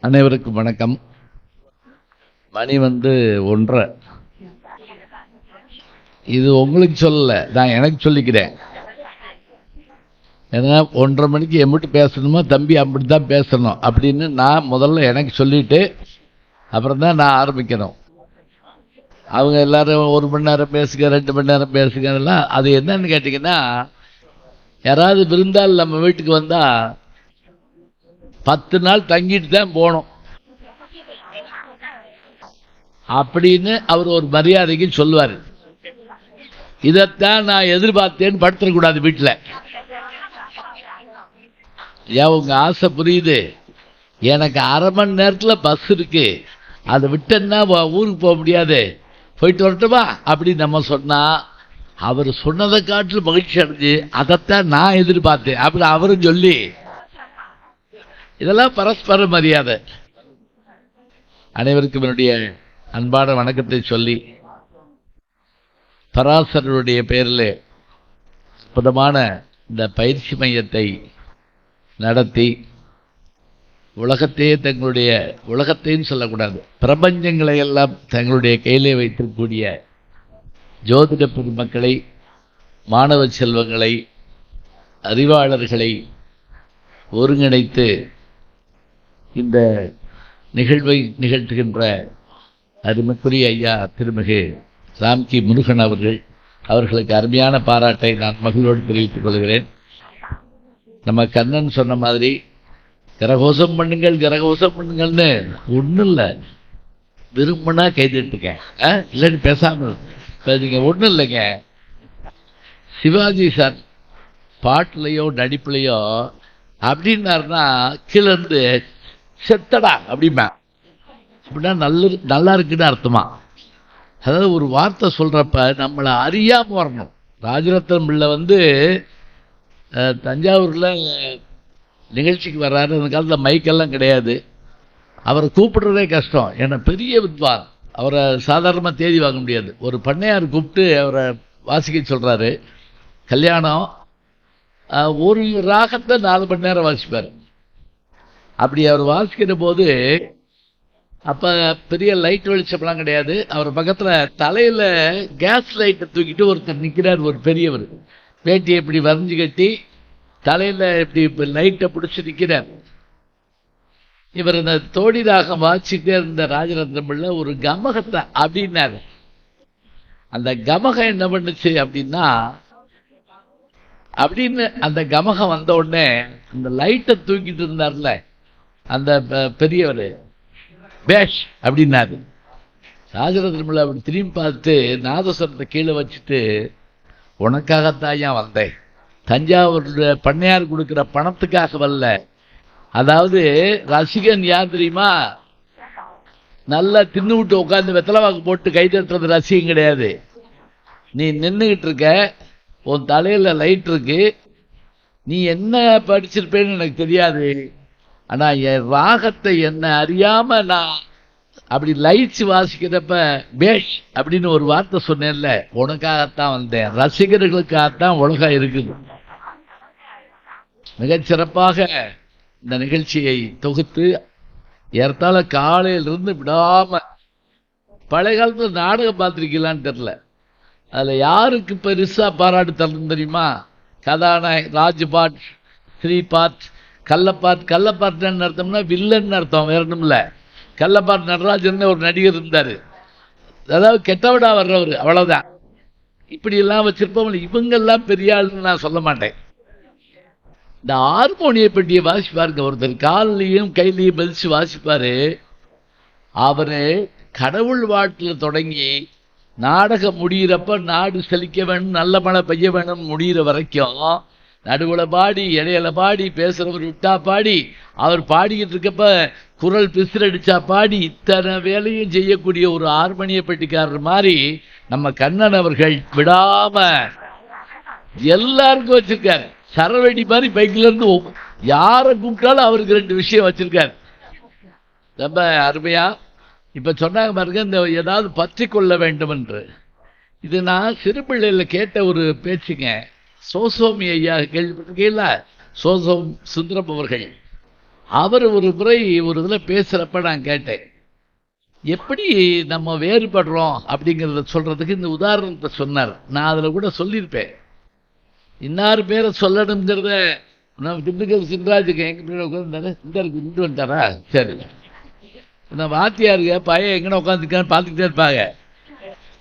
அனைவருக்கும் வணக்கம். மணி 1:30. இது உங்களுக்கு சொல்லல, நான் எனக்கு சொல்லிக்கிறேன். ஏன்னா 1:30 மணிக்கு எம்பிட்டு பேசணுமோ தம்பி அப்படித்தான் பேசணும் அப்படின்னு நான் முதல்ல எனக்கு சொல்லிட்டு அப்புறம் தான் நான் ஆரம்பிக்கணும். அவங்க எல்லாரும் 1 மணி நேரம் பேசுங்க, 2 மணி நேரம் பேசுங்கலாம். அது என்னன்னு கேட்டிங்கன்னா, யாராவது விருந்தால் நம்ம வீட்டுக்கு வந்தா 10 நாள் தங்கிட்டு தான் போகணும் அப்படின்னு அவர் ஒரு மரியாதைக்கு சொல்லுவார். இதைத்தான் நான் எதிர்பார்த்தேன்னு படுத்துடக்கூடாது வீட்டில். ஏன் உங்க ஆசை புரியுது. எனக்கு 1/2 மணி நேரத்தில் பஸ் இருக்கு, அதை விட்டேன்னா ஊருக்கு போக முடியாது, போயிட்டு வரட்டுமா அப்படின்னு நம்ம சொன்னா அவர் சொன்னதை காட்டில் மகிழ்ச்சி அடைஞ்சு அதைத்தான் நான் எதிர்பார்த்தேன் அப்படி அவரும் சொல்லி, இதெல்லாம் பரஸ்பர மரியாதை. அனைவருக்கும் என்னுடைய அன்பான வணக்கத்தை சொல்லி, பராசரருடைய பெயரில் அற்புதமான இந்த பயிற்சி மையத்தை நடத்தி உலகத்தையே தங்களுடைய, உலகத்தையும் சொல்லக்கூடாது, பிரபஞ்சங்களை எல்லாம் தங்களுடைய கையிலே வைத்திருக்கக்கூடிய ஜோதிட பெருமக்களை, மாணவ செல்வங்களை, அறிவாளர்களை ஒருங்கிணைத்து இந்த நிகழ்வை நிகழ்த்துகின்ற அருமைக்குரிய ஐயா திருமிகு ராம்கி முருகன் அவர்களுக்கு அருமையான பாராட்டை நான் மகிழ்வோடு தெரிவித்துக் கொள்கிறேன். நம்ம கண்ணன் சொன்ன மாதிரி கரகோஷம் பண்ணுங்கள் கரகோஷம் பண்ணுங்கள்னு ஒன்றும் இல்லை, விரும்பினா கைதிட்டுங்க, இல்லைன்னு பேசாமல் நீங்க ஒன்றும் இல்லைங்க. சிவாஜி சார் பாட்டுலையோ நடிப்புலையோ அப்படின்னாருன்னா கீழே இருந்து செத்தடா அப்படிமா, அப்படின்னா நல்லா இருக்குன்னு அர்த்தமா. அதாவது ஒரு வார்த்தை சொல்றப்ப நம்மளை அறியாம வரணும். ராஜரத்னம் பிள்ளை தஞ்சாவூர்ல நிகழ்ச்சிக்கு வர்றாரு. அந்த காலத்தில் மைக்கெல்லாம் கிடையாது, அவரை கூப்பிடுறதே கஷ்டம். ஏன்னா பெரிய வித்வான், அவரை சாதாரணமாக தேதி வாங்க முடியாது. ஒரு பண்ணையார் கூப்பிட்டு அவரை வாசிக்க சொல்றாரு. கல்யாணம், ஒரு ராகத்தை 4 மணி நேரம் வாசிப்பார். அப்படி அவர் வாசிக்கிற போது அப்போ பெரிய லைட் வெளிச்சம்லாம் கிடையாது. அவர் பக்கத்தில் தலையில் கேஸ் லைட்டை தூக்கிட்டு ஒருத்தர் நிற்கிறார், ஒரு பெரியவர். வேட்டியை இப்படி வரைஞ்சி கட்டி தலையில் இப்படி லைட்டை பிடிச்சி நிற்கிறார். இவர் இந்த தோடி ராகம் வாசிக்கிட்டே இருந்த ராஜரத்னம் பிள்ளை ஒரு கமகத்தை அப்படின்னாரு. அந்த கமகம் என்ன பண்ணுச்சு அப்படின்னா, அப்படின்னு அந்த கமகம் வந்த உடனே அந்த லைட்டை தூக்கிட்டு இருந்தார்ல அந்த பெரியவர், பேஷ் அப்படின்னாரு. ராஜரத்னம் அப்படி திரும்பி பார்த்து நாதஸ்வரத்தை கீழே வச்சுட்டு, உனக்காகத்தான் ஏன் வந்தேன், தஞ்சாவூர் பண்ணையார் கொடுக்குற பணத்துக்காக வரல. அதாவது ரசிகன் யார் தெரியுமா, நல்லா தின்னு விட்டு உட்காந்து வெத்தலைவாக்கு போட்டு கை தட்டுறது ரசிகம் கிடையாது. நீ நின்றுகிட்டு இருக்க, உன் தலையில லைட் இருக்கு, நீ என்ன படிச்சிருப்பேன்னு எனக்கு தெரியாது, ஆனா என் ராகத்தை என்ன அறியாம நான் அப்படி லைட்ஸ் வாசிக்கிறப்ப பேஷ் அப்படின்னு ஒரு வார்த்தை சொன்னேன்ல, உனக்காகத்தான் வந்தேன், ரசிகர்களுக்காகத்தான் உலகம் இருக்குது. மிகச்சிறப்பாக இந்த நிகழ்ச்சியை தொகுத்து ஏறத்தாழ காலையிலிருந்து விடாம, பழைய காலத்தில் நாடகம் பார்த்துருக்கீங்களான்னு தெரியல, அதில் யாருக்கு பெருசா பாராட்டு தரணும் தெரியுமா, கதாநாயகன் ராஜ்பாட், ஸ்ரீபாட், கள்ளப்பாட். கள்ளப்பாட்டுன்னு அர்த்தம்னா வில்லன்னு அர்த்தம், வேற ஒன்றும் இல்லை. கள்ளப்பாட் நடராஜன் ஒரு நடிகர் இருந்தார், அதாவது கெட்டவடா வர்றவர், அவ்வளவுதான். இப்படியெல்லாம் வச்சிருப்போம். இவங்கெல்லாம் பெரிய ஆளுன்னு நான் சொல்ல மாட்டேன். இந்த ஹார்மோனிய பெட்டியை வாசிப்பாருங்க ஒருத்தர், காலையும் கையிலையும் பதிச்சு வாசிப்பாரு. அவரு கடவுள் வாழ்த்துல தொடங்கி நாடகம் முடிகிறப்ப நாடு செழிக்க வேணும், நல்ல மழை பெய்ய வேணும் முடிகிற வரைக்கும் நடுவுல பாடி, இடையில பாடி, பேசுறவர் விட்டா பாடி, அவர் பாடிக்கிட்டு இருக்கப்ப குரல் பிசிறடிச்சா பாடி, இத்தனை வேலையும் செய்யக்கூடிய ஒரு ஹார்மோனிய பெட்டிக்காரர் மாதிரி நம்ம கண்ணன் அவர்கள் விடாம எல்லாருக்கும் வச்சிருக்காரு. சரவெடி மாதிரி பைக்ல இருந்து யாரை கூப்பிட்டாலும் அவருக்கு 2 விஷயம் வச்சிருக்காரு. ரொம்ப அருமையா இப்ப சொன்னாங்க பாருங்க, இந்த ஏதாவது பற்றி கொள்ள வேண்டும் என்று. இது நான் சிறுபிள்ளையில கேட்ட ஒரு பேச்சுங்க. சோசோமி ஐயா கேள்விப்பட்டிருக்கீங்களா? சோசோம் சுந்தரம் அவர்கள் அவர் ஒரு முறை ஒரு இதில் பேசுகிறப்ப நான் கேட்டேன், எப்படி நம்ம வேறுபடுறோம் அப்படிங்கிறத சொல்கிறதுக்கு இந்த உதாரணத்தை சொன்னார். நான் அதில் கூட சொல்லியிருப்பேன், இன்னார் பேரை சொல்லணுங்கிறத. நம்ம திண்டுக்கல் சின்ராஜுக்கு எங்கள் பேர் உட்காந்துருந்தாரு, இந்த இருக்கு நின்று வந்துட்டாரா, சரி. இந்த வாத்தியாருங்க பையன் எங்கே உட்காந்துருக்கான்னு பார்த்துக்கிட்டே இருப்பாங்க,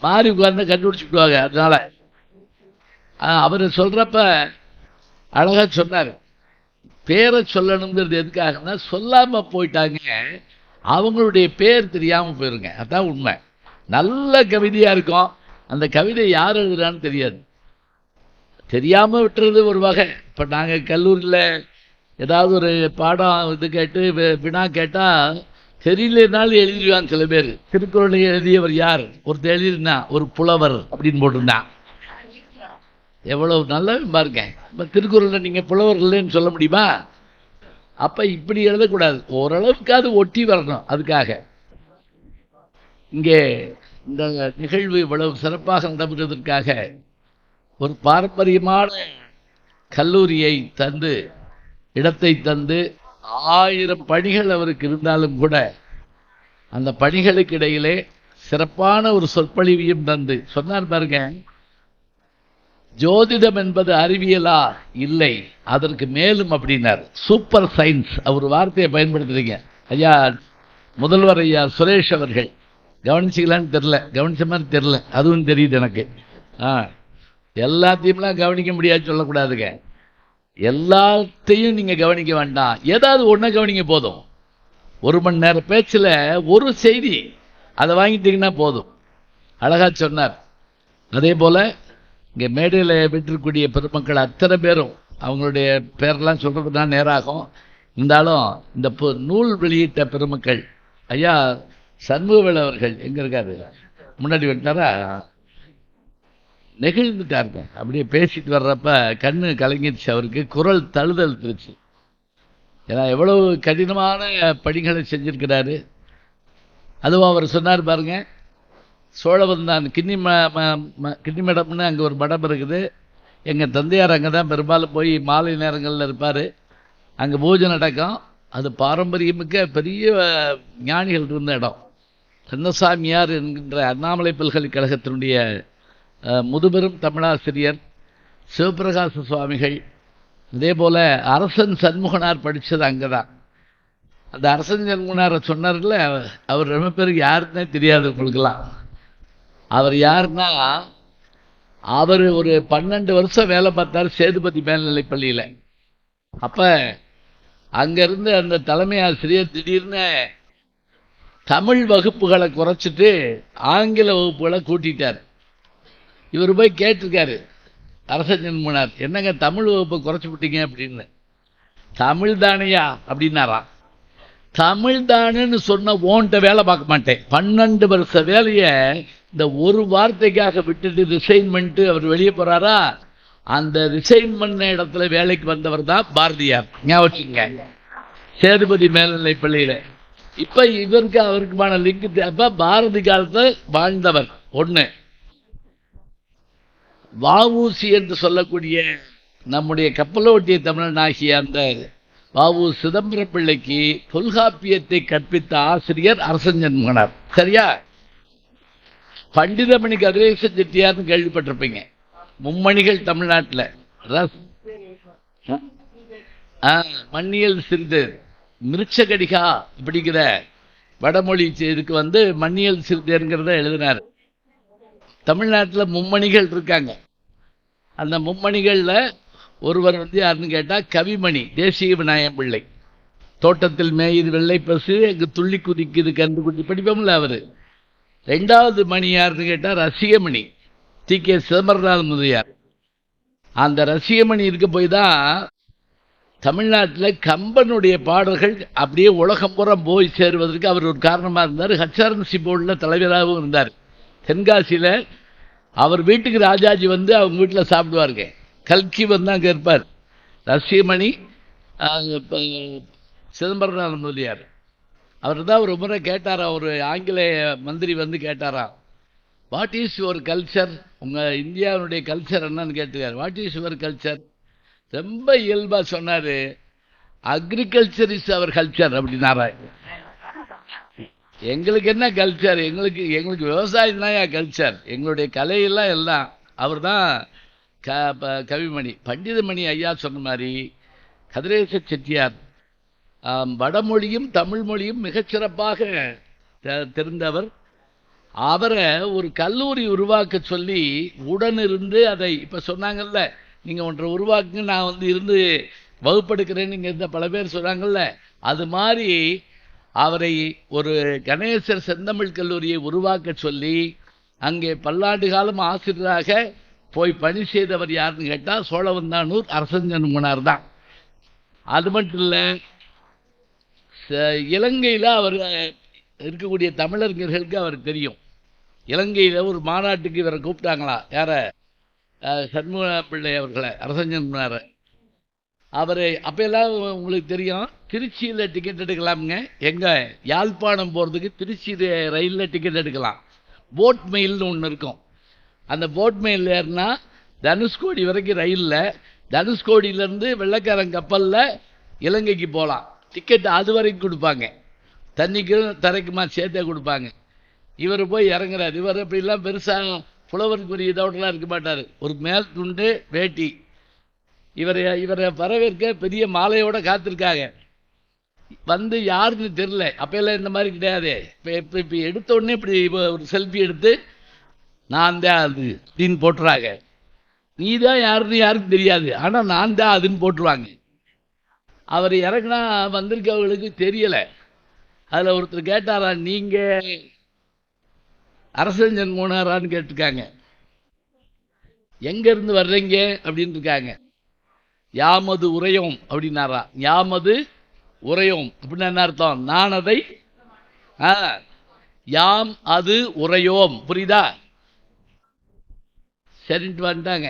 மாறி உட்கார்ந்து கண்டுபிடிச்சிக்கிடுவாங்க. அதனால அவர் சொல்கிறப்ப அழகாக சொன்னார், பேரை சொல்லணுங்கிறது எதுக்காகனா சொல்லாமல் போயிட்டாங்க, அவங்களுடைய பேர் தெரியாமல் போயிருங்க. அதான் உண்மை. நல்ல கவிதையாக இருக்கும், அந்த கவிதை யார் எழுதுறான்னு தெரியாது, தெரியாமல் விட்டுறது ஒரு வகை. இப்போ நாங்கள் கல்லூரியில் ஏதாவது ஒரு பாடம் இது கேட்டு வினா கேட்டால் தெரியலனாலும் எழுதிடுவாங்க சில பேர். திருக்குறளை எழுதியவர் யார், ஒருத்தர் எழுதிருந்தா ஒரு புலவர் அப்படின்னு போட்டிருந்தான். எவ்வளவு நல்லா பாருங்க. இப்போ திருக்குறளில் நீங்கள் புலவர் இல்லைன்னு சொல்ல முடியுமா? அப்போ இப்படி எழுதக்கூடாது, ஓரளவுக்காவது ஒட்டி வரணும். அதுக்காக இங்கே இந்த நிகழ்வு இவ்வளவு சிறப்பாக நடைபெறுவதற்காக ஒரு பாரம்பரியமான கல்லூரியை தந்து, இடத்தை தந்து, 1000 பணிகள் அவருக்கு இருந்தாலும் கூட அந்த பணிகளுக்கு இடையிலே சிறப்பான ஒரு சொற்பொழிவையும் தந்து சொன்னார் பாருங்க, ஜோதிடம் என்பது அறிவியலா? இல்லை, அதற்கு மேலும் அப்படின்னார். சூப்பர் சயின்ஸ் அவர் வார்த்தையை பயன்படுத்துறீங்க. ஐயா முதல்வர் ஐயா சுரேஷ் அவர்கள் கவனிச்சிக்கலான்னு தெரில, கவனிச்ச மாதிரி தெரில, அதுவும் தெரியுது எனக்கு. எல்லாத்தையும்லாம் கவனிக்க முடியாது சொல்லக்கூடாதுங்க, எல்லாத்தையும் நீங்கள் கவனிக்க வேண்டாம், ஏதாவது ஒன்றை கவனிக்க போதும். 1 மணி நேர பேச்சில் ஒரு செய்தி அதை வாங்கிட்டீங்கன்னா போதும். அழகா சொன்னார். அதே போல் இங்கே மேடையில் விட்டிருக்கக்கூடிய பெருமக்கள் அத்தனை பேரும், அவங்களுடைய பேரெல்லாம் சொல்கிறது தான் நேராகும், இருந்தாலும் இந்த நூல் வெளியிட்ட பெருமக்கள், ஐயா சண்முகவேல் அவர்கள் எங்கே இருக்காரு, முன்னாடி விட்டாரா, நெகிழ்ந்துட்டாருங்க. அப்படியே பேசிட்டு வர்றப்ப கண்ணு கலங்கிடுச்சு, அவருக்கு குரல் தழுதல் திருச்சு. ஏன்னா எவ்வளவு கடினமான பணிகளை செஞ்சிருக்கிறாரு. அதுவும் அவர் சொன்னார் பாருங்க, சோழவந்தான் கிண்ணிமடம்னு அங்கே ஒரு மடம் இருக்குது, எங்கள் தந்தையார் அங்கே தான் பெரும்பாலும் போய் மாலை நேரங்களில் இருப்பார், அங்கே பூஜை நடக்கும். அது பாரம்பரியமிக்க பெரிய ஞானிகள் இருந்த இடம். கண்ணசாமியார் என்கின்ற அண்ணாமலை பல்கலைக்கழகத்தினுடைய முதுபெரும் தமிழாசிரியர் சிவபிரகாச சுவாமிகள், இதே போல் அரசன் சண்முகனார் படித்தது அங்கே தான். அந்த அரசன் சண்முகனாரை சொன்னார்ல, அவர் ரொம்ப பேருக்கு யாருன்னே தெரியாது உங்களுக்கெல்லாம். அவர் யாருன்னா, அவர் ஒரு 12 வருஷம் வேலை பார்த்தார் சேதுபதி மேல்நிலைப் பள்ளியில். அப்போ அங்கேருந்து அந்த தலைமை ஆசிரியர் திடீர்னு தமிழ் வகுப்புகளை குறைச்சிட்டு ஆங்கில வகுப்புகளை கூட்டிட்டார். இவர் போய் கேட்டிருக்காரு அரசன் சண்முகனார், என்னங்க தமிழ் வகுப்பை குறைச்சி விட்டீங்க அப்படின்னு. தமிழ் தானையா அப்படின்னாராம். தமிழ் தானுன்னு சொன்ன ஓன்ட்ட வேலை பார்க்க மாட்டேன், 12 வருஷ வேலையை இந்த ஒரு வார்த்தைக்காக விட்டுட்டு ரிசைன் பண்ணிட்டு அவர் வெளியே போறாரா, அந்த ரிசைன் பண்ண இடத்துல வேலைக்கு வந்தவர் தான் பாரதியார். ஞாபகம், சேதுபதி மேல்நிலை பள்ளியில். இப்போ இவருக்கு அவருக்குமான லிங்க். அப்போ பாரதி காலத்தை வாழ்ந்தவர் ஒன்று. வஉசி என்று சொல்லக்கூடிய நம்முடைய கப்பலோட்டிய தமிழன் ஆகிய அந்த வஉ சிதம்பரம் பிள்ளைக்கு தொல்காப்பியத்தை கற்பித்த ஆசிரியர் அரசன் சண்முகனார். சரியா? பண்டிதமணி கதிரேச செட்டியார்னு கேள்விப்பட்டிருப்பீங்க. மும்மணிகள் தமிழ்நாட்டில். மண்ணியல் சிறிது மிருச்சகடிகா இப்படிங்கிற வடமொழி இதுக்கு மண்ணியல் சிறிதுங்கிறத எழுதினார். தமிழ்நாட்டில் மும்மணிகள் இருக்காங்க. அந்த மும்மணிகளில் ஒருவர் யாருன்னு கேட்டால் கவிமணி தேசிய விநாயகம் பிள்ளை. தோட்டத்தில் மேயுது வெள்ளை பசு, அங்கு துள்ளி குதிக்குது கண்டுகுட்டி படிப்போம்ல அவர். 2வது மணி யாருன்னு கேட்டால் ரசிகமணி டி.கே. சிதம்பரநாதன் முதலியார். அந்த ரசிகமணி இருக்க போய் தான் தமிழ்நாட்டில் கம்பனுடைய பாடல்கள் அப்படியே உலகம் பூரா போய் சேருவதற்கு அவர் ஒரு காரணமாக இருந்தார். ஹச்ஆர்என்சி போர்டில் தலைவராகவும் இருந்தார். தென்காசியில் அவர் வீட்டுக்கு ராஜாஜி அவங்க வீட்டில் சாப்பிடுவாருங்க. கல்கி அங்கே இருப்பார். ரசிகமணி சிதம்பரநாதன் முதலியார். அவர் தான் ஒரு முறை கேட்டாராம், ஒரு ஆங்கிலேய மந்திரி கேட்டாராம், வாட் இஸ் யுவர் கல்ச்சர், உங்கள் இந்தியாவுடைய கல்ச்சர் என்னன்னு கேட்டுக்கார். What is your culture? ரொம்ப இயல்பாக சொன்னார், அக்ரிகல்ச்சர் இஸ் அவர் கல்ச்சர் அப்படின்னாரா. எங்களுக்கு என்ன கல்ச்சர்? எங்களுக்கு விவசாயம் தான் கல்ச்சர். எங்களுடைய கலையெல்லாம் எல்லாம் அவர் தான் கவிமணி பண்டிதமணி ஐயா சொன்ன மாதிரி கதிரேச செட்டியார் வடமொழியும் தமிழ் மொழியும் மிகச்சிறப்பாக தெரிந்தவர். அவரை ஒரு கல்லூரி உருவாக்க சொல்லி உடனிருந்து அதை இப்போ சொன்னாங்கல்ல, நீங்கள் ஒன்றை உருவாக்குங்க, நான் இருந்து வகுப்பெடுக்கிறேன்னு இங்கே இருந்த பல பேர் சொன்னாங்கல்ல, அது மாதிரி அவரை ஒரு கணேசர் செந்தமிழ் கல்லூரியை உருவாக்க சொல்லி அங்கே பல்லாண்டு காலம் ஆசிரியராக போய் பணி செய்தவர் யாருன்னு கேட்டால் சோழவந்தானூர் அரசஞ்சன் முனார் தான். அது மட்டும் இல்லை, இலங்கையில் அவர் இருக்கக்கூடிய தமிழறிஞர்களுக்கு அவர் தெரியும். இலங்கையில் ஒரு மாநாட்டுக்கு இவரை கூப்பிட்டாங்களா, யார சண்முக பிள்ளை அவர்களை, அரசஞ்சன் முனாரை. அவர் அப்போல்லாம் உங்களுக்கு தெரியும், திருச்சியில் டிக்கெட் எடுக்கலாமுங்க. எங்கே யாழ்ப்பாணம் போகிறதுக்கு திருச்சி ரயிலில் டிக்கெட் எடுக்கலாம். போட் மெயில்னு ஒன்று இருக்கும். அந்த போட் மெயில் ஏறினா தனுஷ்கோடி வரைக்கும் ரயிலில், தனுஷ்கோடியிலேருந்து வெள்ளைக்காரன் கப்பலில் இலங்கைக்கு போகலாம். டிக்கெட் அது வரைக்கும் கொடுப்பாங்க, தண்ணிக்கும் தரைக்குமா சேர்த்தே கொடுப்பாங்க. இவர் போய் இறங்குறார். இவர் அப்படிலாம் பெருசாக புலவருக்குரிய இதோடலாம் இருக்க மாட்டார். ஒரு மேல் துண்டு வேட்டி. இவரை வரவேற்க பெரிய மாலையோடு காத்திருக்காங்க. யாருன்னு தெரில. அப்போல்லாம் இந்த மாதிரி கிடையாது. இப்போ எடுத்த உடனே இப்படி ஒரு செல்ஃபி எடுத்து நான் தான் அது அப்படின்னு போட்டுறாங்க. நீ தான் யாருன்னு யாருக்கும் தெரியாது, ஆனால் நான் தான் அதுன்னு போட்டுருவாங்க. அவர் இறங்கினா வந்திருக்கவங்களுக்கு தெரியலை. அதில் ஒருத்தர் கேட்டாரா, நீங்கள் அரசஞ்சன் மூணாரான்னு கேட்டிருக்காங்க. எங்கேருந்து வர்றீங்க அப்படின்னு இருக்காங்க. யாமது உரையோம் அப்படின்னாரா. யாமது உரையோம் அப்படின்னு என்ன அர்த்தம்? நான் அதை யாம் அது உரையோம், புரியுதா? சரின்ட்டு வந்துட்டாங்க.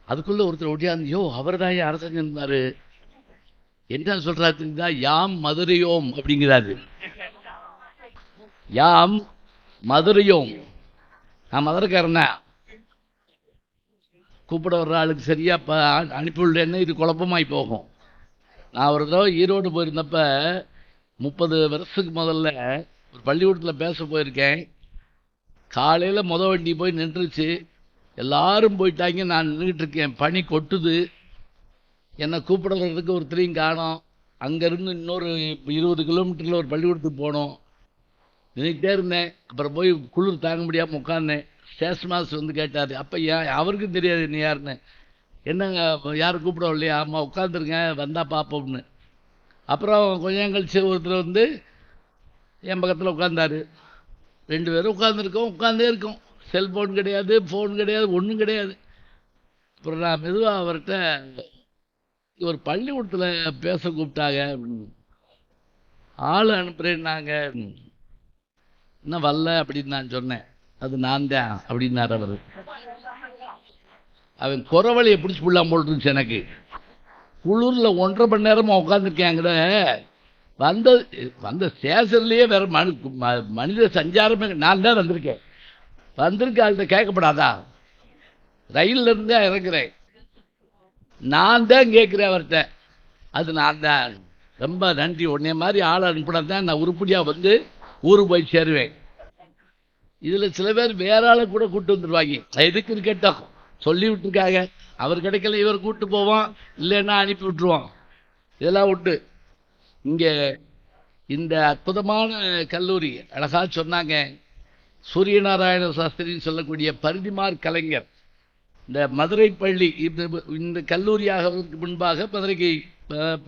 அதுக்குள்ள ஒருத்தர் ஒடியாந்து, யோ அவர் தான் அரசஞ்சன் இருந்தாரு, என்ன சொல்றாரு? யாம் மதுரையோம் அப்படிங்கிறாரு. யாம் மதுரையோம், நான் மதுரைக்காரனா. கூப்பிட வர்ற ஆளுக்கு சரியா அனுப்பிவிடலன்னு இது குழப்பமாய் போகும். நான் ஒரு தடவை ஈரோடு போயிருந்தப்ப 30 வருஷத்துக்கு முதல்ல ஒரு பள்ளிக்கூடத்தில் பேச போயிருக்கேன். காலையில் வண்டி போய் நின்றுச்சு. எல்லாரும் போயிட்டாங்க, நான் நின்றுட்டு இருக்கேன். பனி கொட்டுது. என்னை கூப்பிடுறதுக்கு ஒருத்தரையும் காணோம். அங்கேருந்து இன்னொரு 20 கிலோமீட்டரில் ஒரு பள்ளிக்கூடத்துக்கு போனோம். நின்றுக்கிட்டே இருந்தேன். அப்புறம் போய் குளிர் தாங்க முடியாமல் உட்காந்தேன். ஸ்டேஷன் மாஸ்டர் கேட்டார். அப்போ அவருக்கும் தெரியாது நீ யாருன்னு. என்னங்க யாரும் கூப்பிட இல்லையா? ஆமாம், உட்காந்துருங்க, வந்தால் பார்ப்போம்னு. அப்புறம் கொஞ்சம் கழிச்சு ஒருத்தர் என் பக்கத்தில் உட்காந்தாரு. 2 பேரும் உட்காந்தே இருக்கோம். செல்ஃபோன் கிடையாது, ஃபோன் கிடையாது, ஒன்றும் கிடையாது. அப்புறம் நான் மெதுவாக அவர்கிட்ட, ஒரு பள்ளிக்கூடத்தில் பேச கூப்பிட்டாங்க அப்படின்னு, ஆள் அனுப்புகிறேன்னாங்க, இன்னும் வரல அப்படின்னு நான் சொன்னேன். அது நான் தான் அப்படின்னார் அவர். அவன் குறவழியை பிடிச்சி புள்ளாம போட்டுருந்துச்சு. எனக்கு குளிரில் 1.5 மணி நேரமாக உட்காந்துருக்கேங்கிற. வந்த ஸ்டேஷன்லேயே வேற மனித சஞ்சாரமே. நான் தான் வந்திருக்கேன். ஆள்கிட்ட கேட்கப்படாதா? ரயிலில் இருந்தே இறங்குறேன். நான் தான் கேட்குறேன் அவர்கிட்ட. அது நான் தான். ரொம்ப நன்றி, உடனே மாதிரி ஆள் அனுப்பினா தான் நான் உருப்படியாக ஊருக்கு போய் சேருவேன். இதில் சில பேர் வேற ஆளை கூட கூப்பிட்டு வந்துடுவாங்க. எதுக்குன்னு கேட்டோம், சொல்லி விட்டுருக்காங்க. அவர் கிடைக்கல, இவர் கூப்பிட்டு போவோம், இல்லைன்னா அனுப்பி விட்டுருவோம். இதெல்லாம் உண்டு. இங்கே இந்த அற்புதமான கல்லூரி அழகா சொன்னாங்க. சூரியநாராயண சாஸ்திரின்னு சொல்லக்கூடிய பரிதிமார் கலைஞர் இந்த மதுரை பள்ளி, இந்த கல்லூரியாகிறதுக்கு முன்பாக மதுரைக்கு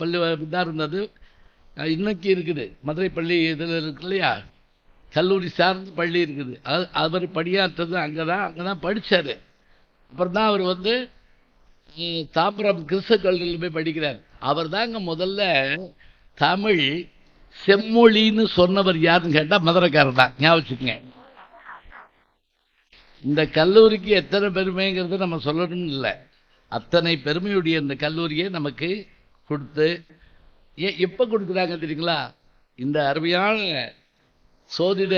பள்ளி தான் இருந்தது. இன்னைக்கு இருக்குது மதுரை பள்ளி. இதில் இருக்கு இல்லையா, கல்லூரி சார்ந்த பள்ளி இருக்குது. அவர் பணியாற்றது அங்கே தான் படித்தார். அப்புறம் தான் அவர் தாம்பரம் கிறிஸ்தவ கல்லூரியில் போய் படிக்கிறார். அவர் தாங்க முதல்ல தமிழ் செம்மொழின்னு சொன்னவர் யாருன்னு கேட்டால் மதுரைக்காரர் தான். ஞாபகம். இந்த கல்லூரிக்கு எத்தனை பெருமைங்கிறது நம்ம சொல்லணும்னு இல்லை, அத்தனை பெருமையுடைய இந்த கல்லூரியை நமக்கு கொடுத்து எப்போ கொடுக்குறாங்க தெரியுங்களா? இந்த அருமையான சோதிட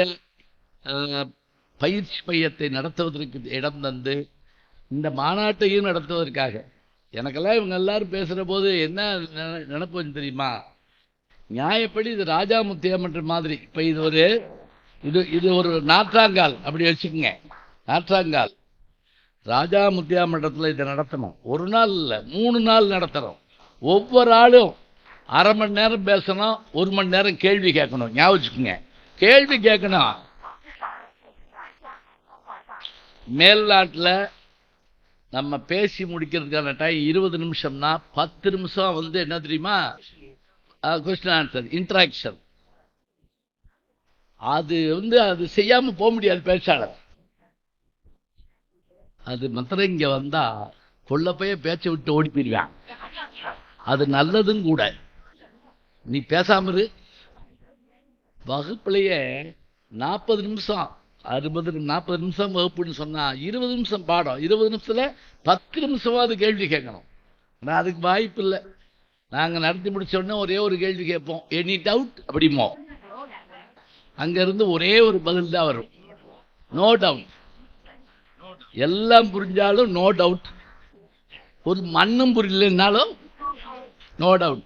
பயிற்சி மையத்தை நடத்துவதற்கு இடம் தந்து, இந்த மாநாட்டையும் நடத்துவதற்காக எனக்கெல்லாம் இவங்க எல்லாரும் பேசுகிற போது என்ன நினைப்போம் தெரியுமா? நியாயப்படி இது ராஜா முத்தியாமன்ற மாதிரி. இப்போ இது ஒரு நாற்றாங்கால் அப்படி வச்சுக்கோங்க. நாற்றாங்கால் ராஜா முத்தியாமன்றத்தில் இதை நடத்தணும். ஒரு நாள் இல்லை, 3 நாள் நடத்தணும். ஒவ்வொரு ஆளும் அரை மணி நேரம் பேசணும், 1 மணி நேரம் கேள்வி கேட்கணும். ஞாபகம் வச்சுக்கோங்க, கேள்வி கேட்கணும். மேல்நாட்டில் நம்ம பேசி முடிக்கிறதுக்கான டைம் 20 நிமிஷம்னா 10 நிமிஷம் என்ன தெரியுமா? Question answer, interaction. அது செய்யாம போக முடியாது பேச்சாளர். அது மாத்திரம் இங்க வந்தா கொள்ள போய் பேச்சை விட்டு ஓடி போயிருவான். அது நல்லதும் கூட. நீ பேசாம இரு. வகுப்புலையே 40 நிமிஷம் 40 நிமிஷம் வகுப்புன்னு சொன்னா 20 நிமிஷம் பாடம். 20 நிமிஷத்துல 10 நிமிஷமாவது கேள்வி கேட்கணும். ஆனால் அதுக்கு வாய்ப்பு இல்லை. நாங்கள் நடத்தி முடிச்ச உடனே ஒரே ஒரு கேள்வி கேட்போம், எனி டவுட் அப்படிமோ. அங்கிருந்து ஒரே ஒரு பதில் தான் வரும், நோ டவுட். எல்லாம் புரிஞ்சாலும் நோ டவுட், ஒரு மண்ணும் புரியலன்னாலும் நோ டவுட்.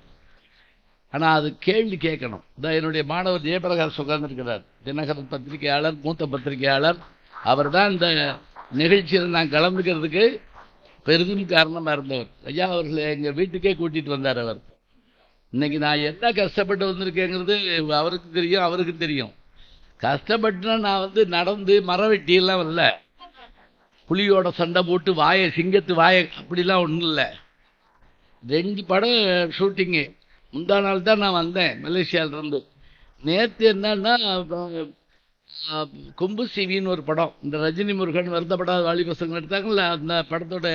ஆனால் அது கேள்வி கேட்கணும். இதான் என்னுடைய மாணவர் ஜெயபிரகாஷ் உட்கார்ந்துருக்கிறார், தினகரன் பத்திரிகையாளர், மூத்த பத்திரிகையாளர். அவர் தான் இந்த நிகழ்ச்சியில் நான் கலந்துக்கிறதுக்கு பெரிதும் காரணமாக இருந்தவர். ஐயா அவர்களை எங்கள் வீட்டுக்கே கூட்டிகிட்டு வந்தார் அவர். இன்னைக்கு நான் என்ன கஷ்டப்பட்டு வந்திருக்கேங்கிறது அவருக்கு தெரியும், அவருக்கு தெரியும். கஷ்டப்பட்டுனா நான் நடந்து மரம் வெட்டியெல்லாம் வரல, புலியோட சண்டை போட்டு சிங்கத்து வாயை அப்படிலாம் ஒன்றும் இல்லை. 2 படம் ஷூட்டிங்கு. முந்தா நாள் தான் நான் வந்தேன் மலேசியாவிலிருந்து. நேற்று என்னன்னா கொம்பு சிவின்னு ஒரு படம், இந்த ரஜினி முருகன் வருத்தப்படாத வாலிபசங்க எடுத்தாங்கல்ல, அந்த படத்தோட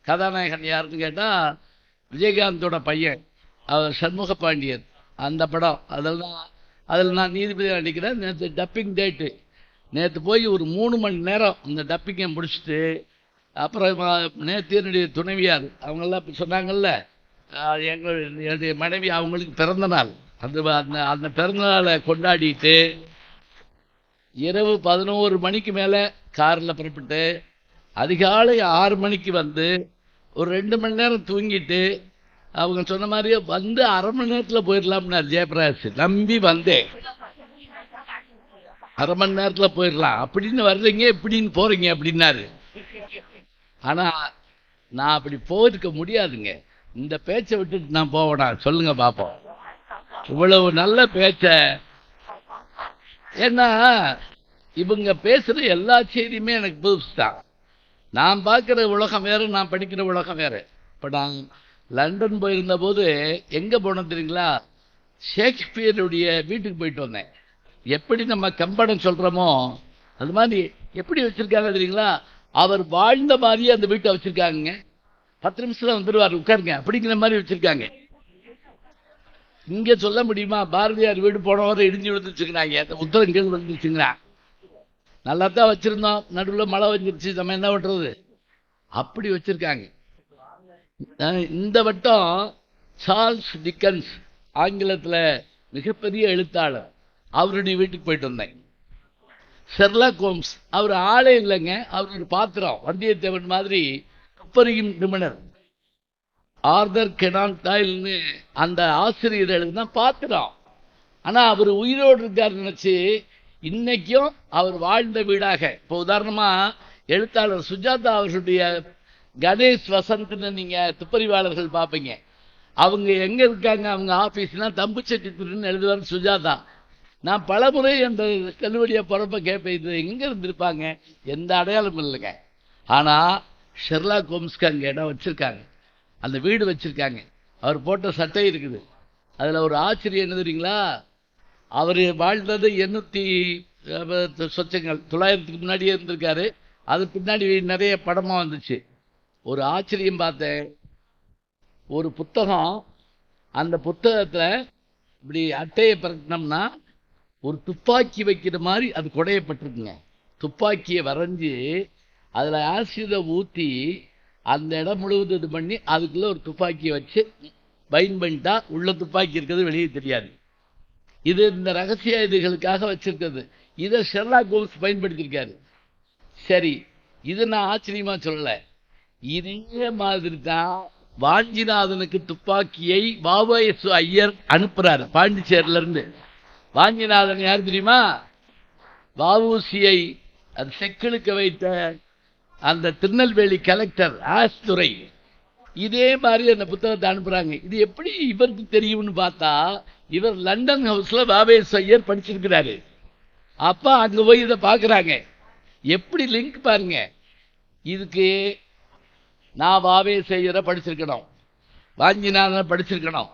கதாநாயகன் யாருன்னு கேட்டால் விஜயகாந்தோட பையன், அவர் சண்முக பாண்டியன். அந்த படம் அதில் நான் நீதிபதி நடிக்கிறேன். நேற்று டப்பிங் டேட்டு. நேற்று போய் ஒரு 3 மணி நேரம் இந்த டப்பிங்கை முடிச்சுட்டு, அப்புறம் நேற்று என்னுடைய துணைவியார் அவங்கெல்லாம் இப்போ சொன்னாங்கல்ல, என்னுடைய மனைவி அவங்களுக்கு பிறந்த நாள். அந்த பிறந்தநாளை கொண்டாடிட்டு இரவு 11 மணிக்கு மேலே காரில் புறப்பட்டு அதிகாலை 6 மணிக்கு ஒரு 2 மணி நேரம் தூங்கிட்டு, அவங்க சொன்ன மாதிரியே அரை மணி நேரத்தில் போயிடலாம்னார் ஜெயபிரகாஷ். நம்பி வந்தேன், அரை மணி நேரத்தில் போயிடலாம் அப்படின்னு வர்றீங்க, எப்படின்னு போகிறீங்க அப்படின்னாரு. ஆனால் நான் அப்படி போயிருக்க முடியாதுங்க. இந்த பேச்சை விட்டுட்டு நான் போவேனா சொல்லுங்க பார்ப்போம். இவ்வளவு நல்ல பேச்சை, ஏன்னா இவங்க பேசுகிற எல்லா செய்தியுமே எனக்கு புதுசு தான். நான் பார்க்குற உலகம் வேறு, நான் படிக்கிற உலகம் வேறு. இப்போ நான் லண்டன் போயிருந்த போது எங்கே போனோம் தெரியுங்களா? ஷேக்ஸ்பியருடைய வீட்டுக்கு போயிட்டு வந்தேன். எப்படி நம்ம கம்படம் சொல்கிறோமோ அது மாதிரி எப்படி வச்சுருக்காங்க தெரியுங்களா? அவர் வாழ்ந்த மாதிரியே அந்த வீட்டை வச்சுருக்காங்க. 10 நிமிஷத்தில் வந்துடுவார், உட்காருங்க அப்படிங்கிற மாதிரி வச்சுருக்காங்க. இங்கே சொல்ல முடியுமா? பாரதியார் வீடு போனவரை இடிஞ்சு விழுந்துச்சுங்கிறாங்க, உத்தரம் கீழ் வந்துச்சுங்களா. நல்லா தான் வச்சுருந்தோம், நடுவில் மழை வந்துருச்சு, நம்ம என்ன பண்ணுறது? அப்படி வச்சுருக்காங்க. இந்த வட்டம் சார்ல்ஸ் டிக்கன்ஸ், ஆங்கிலத்தில் மிகப்பெரிய எழுத்தாளர், அவருடைய வீட்டுக்கு போயிட்டு வந்தேன். ஷெர்லாக் ஹோம்ஸ், அவர் ஆளே இல்லைங்க, அவர் ஒரு பாத்திரம், வந்தியத்தேவன் மாதிரி துப்பறியும் நிபுணர். ஆர்தர் கெனான் டாயில்னு அந்த ஆசிரியர் எழுதுனா பாத்திரம். ஆனால் அவர் உயிரோடு இருக்கார் நினச்சி இன்னைக்கும் அவர் வாழ்ந்த வீடாக. இப்போ உதாரணமாக எழுத்தாளர் சுஜாதா அவர்களுடைய கணேஷ் வசந்த்னு நீங்கள் துப்பறிவாளர்கள் பார்ப்பீங்க. அவங்க எங்கே இருக்காங்க, அவங்க ஆஃபீஸ்னா தம்புச்செட்டி திருன்னு எழுதுவார் சுஜாதா. நான் பலமுறை அந்த கல்வெடியை பிறப்ப கேட்பேன், இது எங்கே இருந்திருப்பாங்க, எந்த அடையாளமும் இல்லைங்க. ஆனால் ஷெர்லாக் ஹோம்ஸ்க்கு அங்கே இடம் வச்சுருக்காங்க, அந்த வீடு வச்சுருக்காங்க. அவர் போட்ட சட்டை இருக்குது. அதில் ஒரு ஆச்சரியம் என்ன தெரியுங்களா? அவர் வாழ்ந்தது 800 சொச்சங்கள், 900க்கு முன்னாடியே இருந்திருக்காரு. அது பின்னாடி நிறைய படமாக வந்துச்சு. ஒரு ஆச்சரியம் பார்த்தேன், ஒரு புத்தகம், அந்த புத்தகத்தில் இப்படி அட்டையை பறக்கணும்னா ஒரு துப்பாக்கி வைக்கிற மாதிரி அது குடையப்பட்டிருக்குங்க. துப்பாக்கியை வரைஞ்சி அதில் ஆசிடை ஊற்றி அந்த இடம் முழுவதும் இது பண்ணி அதுக்குள்ளே ஒரு துப்பாக்கியை வச்சு பைன் பண்ணிட்டா உள்ள துப்பாக்கி இருக்கிறது வெளியே தெரியாது. இது இந்த ரகசிய இதுகளுக்காக வச்சிருக்கிறது. இதை ஷெர்லாக் ஹோம்ஸ் பயன்படுத்தியிருக்காரு. சரி, இது நான் ஆச்சரியமாக சொல்லலை. இதே மாதிரி தான் வாஞ்சிநாதனுக்கு துப்பாக்கியை வாவஎஸ் ஐயர் அனுப்புறாரு பாண்டிச்சேரியில இருந்து. வாஞ்சிநாதன் யார் தெரியுமா? வஉசியை அது செக்கிழுக்க வைத்த அந்த திருநெல்வேலி கலெக்டர் ஆஸ்துரை. இதே மாதிரி அந்த புத்தகத்தை அனுப்புறாங்க. இது எப்படி இவருக்கு தெரியும்னு பார்த்தா, இவர் லண்டன் ஹவுஸ்ல வாவஎஸ் ஐயர் படிச்சிருக்கிறாரு. அப்ப அங்க போய் இதை பாக்குறாங்க. எப்படி லிங்க் பாருங்க. இதுக்கு நான் வாவஎஸ் ஐயரை படிச்சிருக்கணும், வாஞ்சிநாதனை படிச்சிருக்கணும்,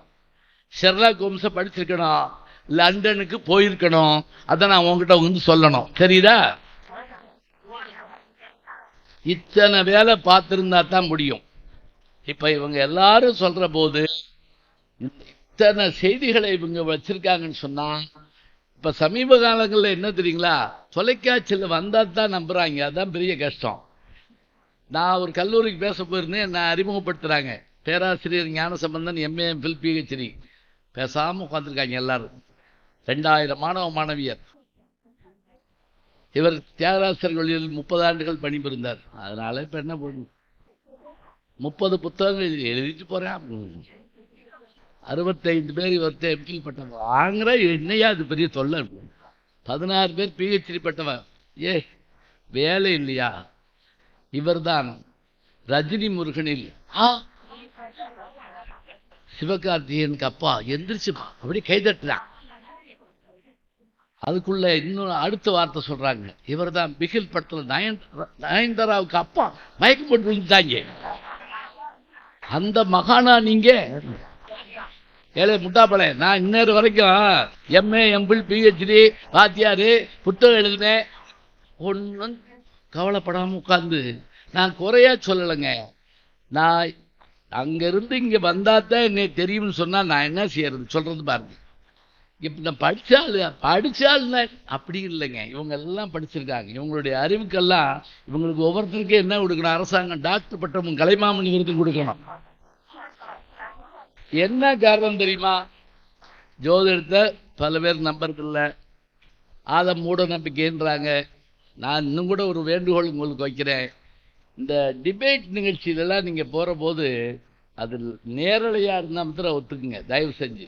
ஷெர்லாக் ஹோம்ஸை படிச்சிருக்கணும், லண்டனுக்கு போயிருக்கணும். அதை நான் உங்ககிட்ட வந்து சொல்லணும். சரிதா? இத்தனை வேலை பார்த்திருந்தா தான் முடியும். இப்ப இவங்க எல்லாரும் சொல்ற போது இத்தனை செய்திகளை இவங்க வச்சிருக்காங்கன்னு சொன்னா, இப்ப சமீப காலங்களில் என்ன தெரியுங்களா, தொலைக்காட்சியில் வந்தா தான் நம்புறாங்க. அதுதான் பெரிய கஷ்டம். நான் ஒரு கல்லூரிக்கு பேச போயிருந்தேன், என்ன அறிமுகப்படுத்துறாங்க. பேராசிரியர் ஞானசம்பந்தன், எம்ஏ, எம்ஃபில், பிஹெச்டி. பேசாம உட்காந்துருக்காங்க எல்லாரும். 2000 மாணவ மாணவியர். இவர் தியாகராசர் கல்லூரியில் 30 ஆண்டுகள் பணிபுரிந்தார். அதனால இப்ப என்ன போடுது, 30 புத்தகங்கள் எழுதிட்டு போறேன். 65 பேர் இவர்கிட்ட எம்ஃபில் பட்டவன் வாங்குற. என்னையா அது பெரிய தொல்லை. 16 பேர் பிஹெச்டி பட்டவன். வேலை இல்லையா? இவர்தான் ரஜினி முருகனில் சிவகார்த்திகேயனுக்கு அப்பா எந்திரிச்சுப்பா அப்படி கைதட்டுறான். அதுக்குள்ள இன்னொரு அடுத்த வார்த்தை சொல்றாங்க, இவர் தான் பிகில் படத்துல நயன்தாராவுக்கு அப்பா மயக்கம் போட்டு விழுந்துட்டாங்க. அந்த மகானா நீங்க? ஏழை முட்டாப்பளை. நான் இன்னொரு வரைக்கும் எம்ஏ, எம்பிள், பிஹெச்டி, வாத்தியாரு, புத்தகம் எழுதினேன். ஒன்றும் கவலைப்படாம உட்கார்ந்து நான் குறையா சொல்லலைங்க. நான் அங்கிருந்து இங்க வந்தாதான் என்ன தெரியும்னு சொன்னா நான் என்ன செய்யறது? சொல்றது பாருங்க. இப்ப நான் படிச்சால் அப்படி இல்லைங்க. இவங்க எல்லாம் படிச்சிருக்காங்க. இவங்களுடைய அறிவுக்கெல்லாம் இவங்களுக்கு ஒவ்வொருத்தருக்கே என்ன கொடுக்கணும்? அரசாங்கம் டாக்டர் பட்டம், கலைமாமணி விருது கொடுக்கணும். என்ன காரணம் தெரியுமா? ஜோதிடத்தை பல பேர் நம்புறதில்ல, அதை மூட நம்பிக்கைன்றாங்க. நான் இன்னும் கூட ஒரு வேண்டுகோள் உங்களுக்கு வைக்கிறேன். இந்த டிபேட் நிகழ்ச்சியிலலாம் நீங்க போற போது அது நேரலையா இருந்தா மாத்திரம் ஒத்துக்குங்க, தயவு செஞ்சு.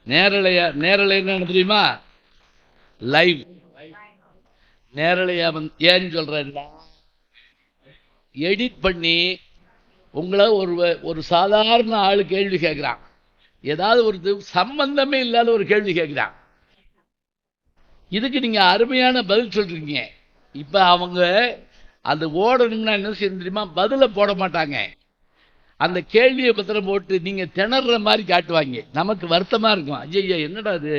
நேரலை என்ன தெரியுமா? லைவ். நேரலையா ஏன்னு சொல்றேன்னா, எடிட் பண்ணி உங்களை ஒரு சாதாரண ஆளு கேள்வி கேட்கிறான், ஏதாவது ஒரு சம்பந்தமே இல்லாத ஒரு கேள்வி கேட்கிறான். இதுக்கு நீங்க அருமையான பதில் சொல்றீங்க. இப்ப அவங்க அது ஓடணும்னா என்ன செய்ய தெரியுமா? பதில போட மாட்டாங்க. அந்த கேள்வியை பத்திரம் போட்டு நீங்க திணற மாதிரி காட்டுவாங்க. நமக்கு வருத்தமா இருக்கும். ஐயா என்னடா அது.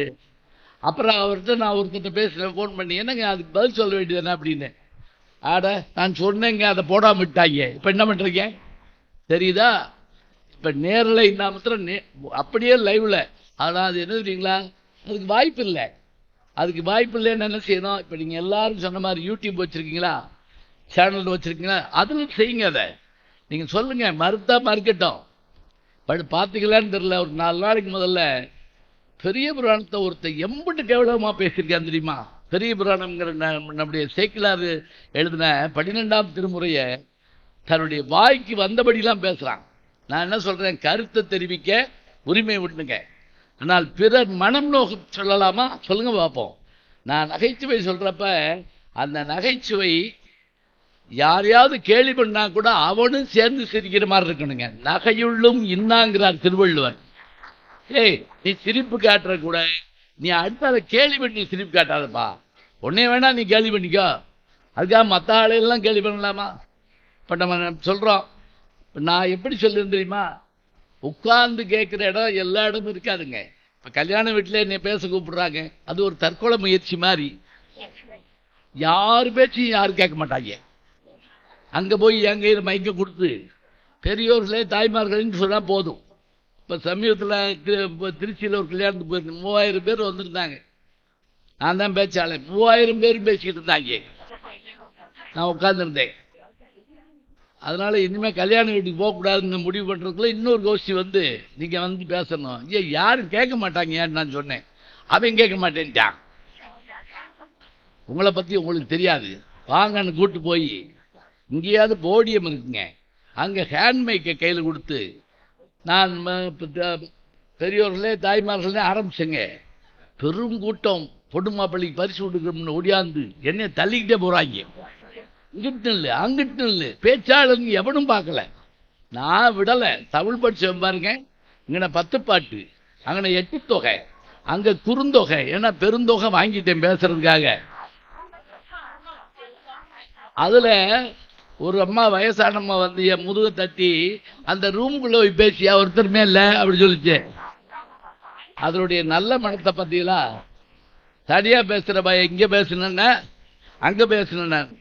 அப்புறம் அவர்கிட்ட நான் ஒருத்தர் பேசுறேன், போன் பண்ணி, என்னங்க அதுக்கு பதில் சொல்ல வேண்டியது என்ன அப்படின்னு. ஆட நான் சொன்னேங்க, அதை போடாம விட்டாங்க. இப்ப என்ன பண்றீங்க தெரியுதா? இப்ப நேரலை மாத்திரம் அப்படியே லைவ்ல. ஆனா அது என்ன தெரியுங்களா, அதுக்கு வாய்ப்பு இல்லை. அதுக்கு வாய்ப்பு இல்லைன்னு என்ன செய்யணும்? இப்ப நீங்க எல்லாரும் சொன்ன மாதிரி யூடியூப் வச்சிருக்கீங்களா, சேனல் வச்சிருக்கீங்களா, அதுல செய்யுங்க. அதை நீங்க சொல்லுங்க, மறுத்தா மறுக்கட்டும். பார்த்தீங்களான்னு தெரியல, ஒரு 4 நாளைக்கு முதல்ல பெரிய புராணத்தை ஒருத்தர் எம்பிட்டு கேவலமா பேசியிருக்கான் தெரியுமா? பெரிய புராணம்ங்கிற நம்முடைய சேக்கிலார் எழுதின 12ஆம் திருமுறையை தன்னுடைய வாய்க்கு வந்தபடிலாம் பேசுறான். நான் என்ன சொல்றேன், கருத்தை தெரிவிக்க உரிமை விட்டுங்க, ஆனால் பிறர் மனம் நோக்க சொல்லலாமா? சொல்லுங்க பார்ப்போம். நான் நகைச்சுவை சொல்றப்ப அந்த நகைச்சுவை யாரையாவது கேள்வி பண்ணா கூட அவனும் சேர்ந்து சிரிக்கிற மாதிரி இருக்கணுங்க. நகையுள்ளும் இன்னாங்கிறார் திருவள்ளுவர். நீ சிரிப்பு காட்டுற கூட நீ அடுத்த கேள்வி பண்ணி சிரிப்பு காட்டாதப்பா. உன்னைய வேணா நீ கேள்வி பண்ணிக்கோ, அதுக்காக மற்ற ஆளையெல்லாம் கேள்வி பண்ணலாமா? இப்ப நம்ம சொல்றோம், நான் எப்படி சொல்லுன்னு தெரியுமா? உட்கார்ந்து கேட்கிற இடம் எல்லா இடமும் இருக்காதுங்க. இப்ப கல்யாண வீட்டுல என்னை பேச கூப்பிடுறாங்க, அது ஒரு தற்கொலை முயற்சி மாதிரி. யாரு பேச்சையும் யாரும் கேட்க மாட்டாங்க. அங்க போய் என் கையில் மைக்க கொடுத்து பெரியோர்களே தாய்மார்கள்னு சொன்னா போதும். இப்ப சமீபத்தில் திருச்சியில் ஒரு கல்யாணத்துக்கு போயிருந்தேன். 3000 பேர் வந்திருந்தாங்க. நான் தான் பேச்சாளர். 3000 பேர் பேசிக்கிட்டு இருந்தாங்க, நான் உட்கார்ந்துருந்தேன். அதனால இனிமே கல்யாண வீட்டுக்கு போகக்கூடாதுன்னு முடிவு பண்றதுக்குள்ள இன்னொரு கோஷ்டி வந்து நீங்க வந்து பேசணும். யாரும் கேட்க மாட்டாங்க ஏன்னு நான் சொன்னேன். அவன் கேட்க மாட்டேன்ட்டான். உங்களை பத்தி உங்களுக்கு தெரியாது, வாங்கன்னு கூட்டு போய் இங்கேயாவது போடியம் இருக்குங்க, அங்க ஹேண்ட் மைக்கை கையில் கொடுத்து நான் பெரியோர்களே தாய்மார்களே ஆரம்பிச்சேங்க. பெரும் கூட்டம் பொண்ணு மாப்பிள்ளைக்கு பரிசு கொடுக்கணும்னு ஓடியாந்து என்னை தள்ளிக்கிட்டே போறாங்க. இங்கிட்டு இல்லை அங்கிட்டு இல்லை, பேச்சாளருங்க எவனும் பார்க்கல. நான் விடலை. தமிழ் படிச்சவன் பாருங்க, இங்கே 10 பாட்டு, அங்கே 8 தொகை, அங்கே குறுந்தொகை. ஏன்னா பெருந்தொகை வாங்கிட்டேன் பேசுறதுக்காக. அதுல ஒரு அம்மா, வயசான அம்மா வந்து என் முதுக தட்டி அந்த ரூமுக்குள்ள போய் பேசியா ஒருத்தருமே இல்லை அப்படி சொல்லிச்சு. அதனுடைய நல்ல மனத்தை பத்திகளா? தனியா பேசுற பய இங்க பேசணுன்னா அங்க பேசணும்.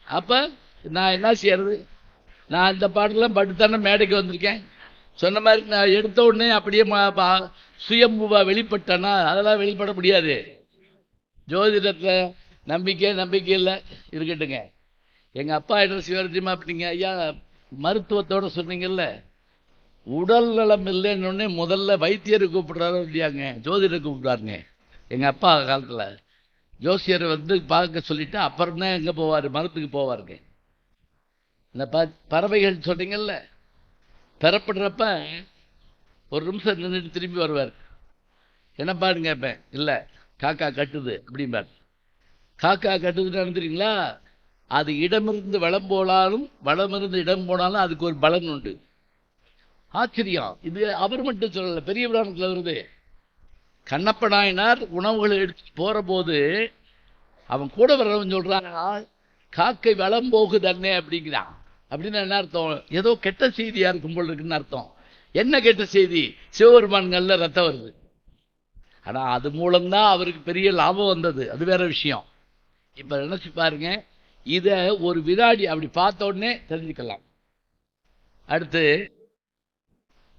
அப்ப நான் என்ன செய்யறது? நான் இந்த பாட்டெல்லாம் பட்டுத்தானே மேடைக்கு வந்திருக்கேன். சொன்ன மாதிரி நான் எடுத்த உடனே அப்படியே சுயம்புவா வெளிப்பட்டேன்னா அதெல்லாம் வெளிப்பட முடியாது. ஜோதிடத்துல நம்பிக்கை இல்லை இருக்கட்டுங்க. எங்க அப்பா என்ன சிவரத்தியமா அப்படிங்க, ஐயா மருத்துவத்தோட சொன்னீங்கல்ல, உடல் நலம் இல்லைன்னு முதல்ல வைத்தியரை கூப்பிடுறாரு இல்லையாங்க, ஜோதிடரை கூப்பிடுறாருங்க. எங்க அப்பா காலத்துல ஜோசியரை வந்து பார்க்க சொல்லிட்டு அப்புறம் தான் எங்க போவாரு, மருத்துக்கு போவாருங்க. இந்த பறவைகள் சொன்னீங்கல்ல, பெறப்படுறப்ப ஒரு நிமிஷம் நின்றுட்டு திரும்பி வருவார். என்ன பாருங்க கேட்பேன். இல்லை காக்கா கட்டுது அப்படிம்பார். காக்கா கட்டுதுன்னு நினைக்கிறீங்களா? அது இடமிருந்து வளம் போனாலும் வளமிருந்து இடம் போனாலும் அதுக்கு ஒரு பலன் உண்டு. ஆச்சரியம். இது அவர் மட்டும் சொல்லல, பெரிய புராணத்தில் வருது. கண்ணப்ப நாயனார் உணவுகளை எடுத்து போற போது அவன் கூட வர்றவன் சொல்றான், காக்கை வளம் போகுது அண்ணே அப்படிங்கிறான். அப்படின்னு என்ன அர்த்தம்? ஏதோ கெட்ட செய்தியா இருக்கும் போல் இருக்குன்னு அர்த்தம். என்ன கெட்ட செய்தி? சிவபெருமான்கள்ல ரத்தம் வருது. ஆனா அது மூலம்தான் அவருக்கு பெரிய லாபம் வந்தது, அது வேற விஷயம். இப்ப நினைச்சு பாருங்க, இத ஒரு வினாடி அப்படி பார்த்த உடனே தெரிஞ்சுக்கலாம். அடுத்து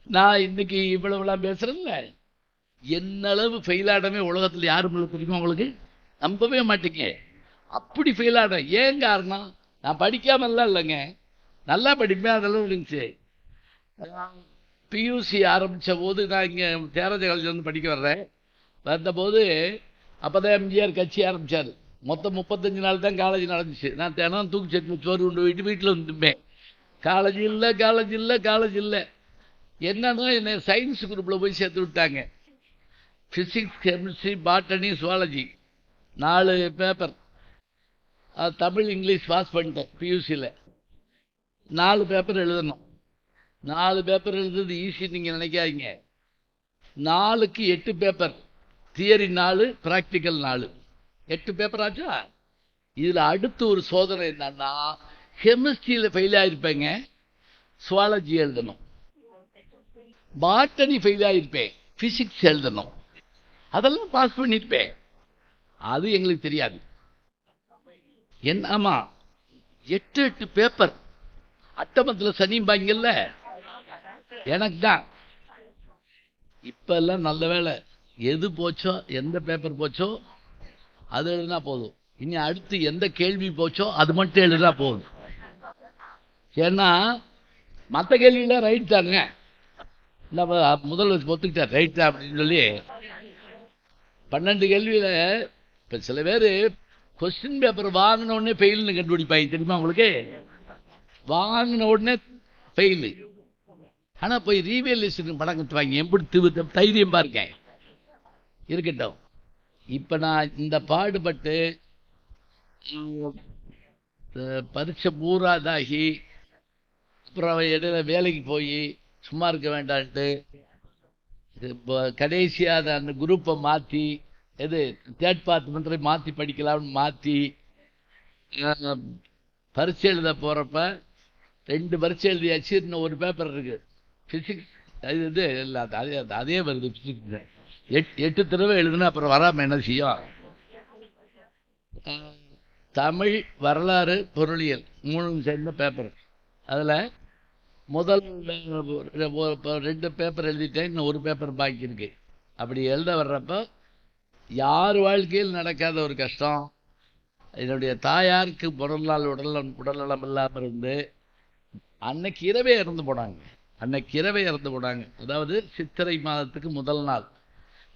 நான் இன்னைக்கு இவ்வளவுலாம் பேசுறேன்ல, என்னளவு ஃபெயிலாடமே உலகத்துல யாரும் இல்லை தெரியுமா உங்களுக்கு? நம்பவே மாட்டீங்க. அப்படி ஃபெயிலாட. ஏன் காரணம்? நான் படிக்காமல்லாம் இல்லைங்க, நல்லா படிப்பேன், அதெல்லாம் இருந்துச்சு. பியூசி ஆரம்பித்த போது நான் இங்கே தேராஜ காலேஜ் வந்து படிக்க வர்றேன். வந்தபோது அப்போதான் எம்ஜிஆர் கட்சி ஆரம்பித்தார். மொத்தம் 35 நாள் தான் காலேஜ் நடந்துச்சு. நான் தினம் தூக்கி சட்னி சோறு கொண்டு போயிட்டு வீட்டில் வந்துப்பேன். காலேஜ் இல்லை. என்னன்னா என்னை சயின்ஸ் குரூப்பில் போய் சேர்த்து விட்டாங்க. Physics, chemistry, botany, zoology 4 paper. Tamil English pass பண்ணிட்டேன். பியூசியில் 4 பேப்பர் எழுதணும். 4 பேப்பர் எழுதுறது ஈஸி நீங்கள் நினைக்காதீங்க. 4க்கு 8 பேப்பர். Theory 4, practical 4. 8 பேப்பர் ஆச்சா? இதில் அடுத்து ஒரு சோதனை என்னன்னா, கெமிஸ்ட்ரியில் ஃபெயில் ஆகிருப்பேங்க, சுவாலஜி எழுதணும். பாட்டனி ஃபெயில் ஆகிருப்பேன், ஃபிசிக்ஸ் எழுதணும். அதெல்லாம் பாஸ் பண்ணியிருப்பேன். அது எங்களுக்கு தெரியாது. ஆமா, 8 பேப்பர் அட்டமத்தில் சனிம்பாங்கல்ல, எனக்கு தான். இப்ப எல்லாம் நல்ல வேலை, எது போச்சோ, எந்த பேப்பர் போச்சோ அது எழுதினா போதும். இனி அடுத்து எந்த கேள்வி போச்சோ அது மட்டும் எழுதினா போதும். ஏன்னா மற்ற கேள்வியெல்லாம் ரைட் தாங்க. நம்ம முதல்ல ஒத்துக்கிட்டார் ரைட் தான் அப்படின்னு சொல்லி 12 கேள்வியில இப்ப சில பேர் கொஸ்டின் பேப்பர் வாங்கின உடனே ஃபெயில்னு கண்டுபிடிப்பாங்க தெரியுமா உங்களுக்கு? வாங்கின உடனே ஃபெயிலு. ஆனா போய் ரீவேல்யூஷன் படம் கட்டுவாங்க. எப்படி தைரியம் பாருங்க. இருக்கட்டும். இப்ப நான் இந்த பாடுபட்டு பரீட்சை பூராதாகி அப்புறம் இடையில வேலைக்கு போய் சும்மா இருக்க வேண்டான்ட்டு கடைசியா அந்த குரூப்பை மாற்றி எது தேர்ட் பார்ட்மெண்ட்டை மாற்றி படிக்கலாம்னு மாற்றி பரீட்சை எழுத போகிறப்ப 2 பரீட்சை எழுதியாச்சு. இன்னும் ஒரு பேப்பர் இருக்கு ஃபிசிக்ஸ். இது இல்லை, அதே வருது ஃபிசிக்ஸ். 8 தடவை எழுதுனா அப்புறம் வராமல் என்ன செய்யும்? தமிழ், வரலாறு, பொருளியல் 3 சேர்ந்த பேப்பர். அதில் முதல் 2 பேப்பர் எழுதிட்டேன், இன்னும் ஒரு பேப்பர் பாக்கி இருக்கு. அப்படி எழுத வர்றப்ப யார் வாழ்க்கையில் நடக்காத ஒரு கஷ்டம். என்னுடைய தாயாருக்கு பிறந்தநாள் உடல்நலம் இல்லாமல் இருந்து அன்னைக்கு இரவே இறந்து போனாங்க. அதாவது சித்திரை மாதத்துக்கு முதல் நாள்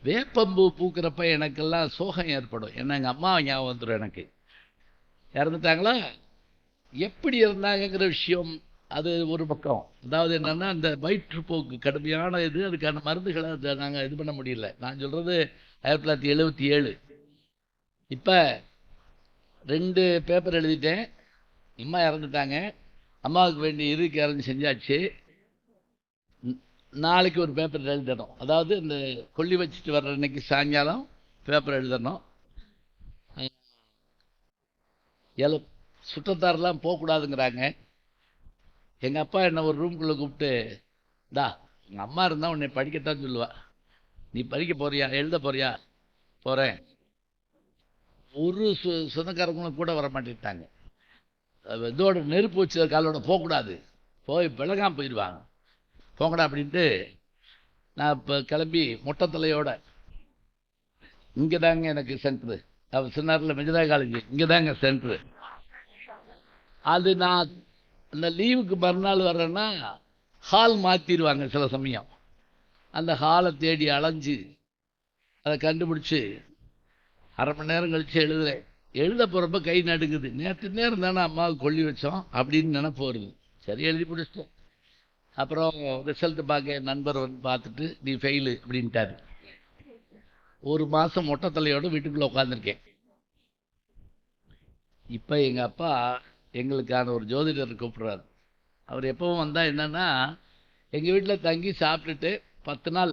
வேப்பம்பூ பூக்கிறப்ப எனக்கெல்லாம் சோகம் ஏற்படும். ஏன்னா எங்கள் அம்மா ஞாபகம் வந்துடும். எனக்கு இறந்துட்டாங்களா, எப்படி இருந்தாங்கிற விஷயம் அது ஒரு பக்கம். அதாவது என்னன்னா, அந்த வயிற்றுப்போக்கு கடுமையான இது, அதுக்கான மருந்துகளை நாங்கள் இது பண்ண முடியல. நான் சொல்றது 1977. இப்போ 2 பேப்பர் எழுதிட்டேன். அம்மா இறந்துட்டாங்க. அம்மாவுக்கு வேண்டிய இறுதி அரேஞ்ச் செஞ்சாச்சு. நாளைக்கு ஒரு பேப்பர் எழுதணும். அதாவது இந்த கொல்லி வச்சுட்டு வர்ற அன்னைக்கு சாயங்காலம் பேப்பர் எழுதணும். சுற்றத்தாரெல்லாம் போகக்கூடாதுங்கிறாங்க. எங்கள் அப்பா என்ன ஒரு ரூம்குள்ளே கூப்பிட்டு, டா எங்கள் அம்மா இருந்தால் உன்னை படிக்கத்தான் சொல்லுவா, நீ படிக்க போறியா, எழுத போறியா? போகிறேன். ஒரு சொந்தக்காரங்களும் கூட வர மாட்டேட்டாங்க. இதோட நெருப்பு வச்சு காலோட போகக்கூடாது, போய் விலகாம போயிடுவாங்க, போங்கடா அப்படின்ட்டு நான் இப்போ கிளம்பி மொட்டை தலையோட இங்கே தாங்க எனக்கு சென்ட்ரு. அவர் சொன்னார்ல மெஜிதா காலேஜ், இங்கே தாங்க சென்ட்ரு. அது நான் அந்த லீவுக்கு மறுநாள் வர்றேன்னா ஹால் மாற்றிடுவாங்க சில சமயம். அந்த ஹாலை தேடி அலைஞ்சு அதை கண்டுபிடிச்சி அரை மணி நேரம் கழித்து எழுதுறேன். எழுத போகிறப்ப கை நடுங்குது. நேற்று நேரம் தானே அம்மாவுக்கு கொல்லி வச்சோம் அப்படின்னு நினைப்பு வருது. சரி எழுதி பிடிச்சிட்டேன். அப்புறம் ரிசல்ட் பார்க்க என் நண்பர் வந்து பார்த்துட்டு நீ ஃபெயிலு அப்படின்ட்டாரு. ஒரு மாதம் மொட்டை தலையோடு வீட்டுக்குள்ளே உட்காந்துருக்கேன். இப்போ எங்கள் அப்பா எங்களுக்கான ஒரு ஜோதிடர் கூப்பிட்றாரு. அவர் எப்பவும் வந்தால் என்னென்னா, எங்கள் வீட்டில் தங்கி சாப்பிட்டுட்டு 10 நாள்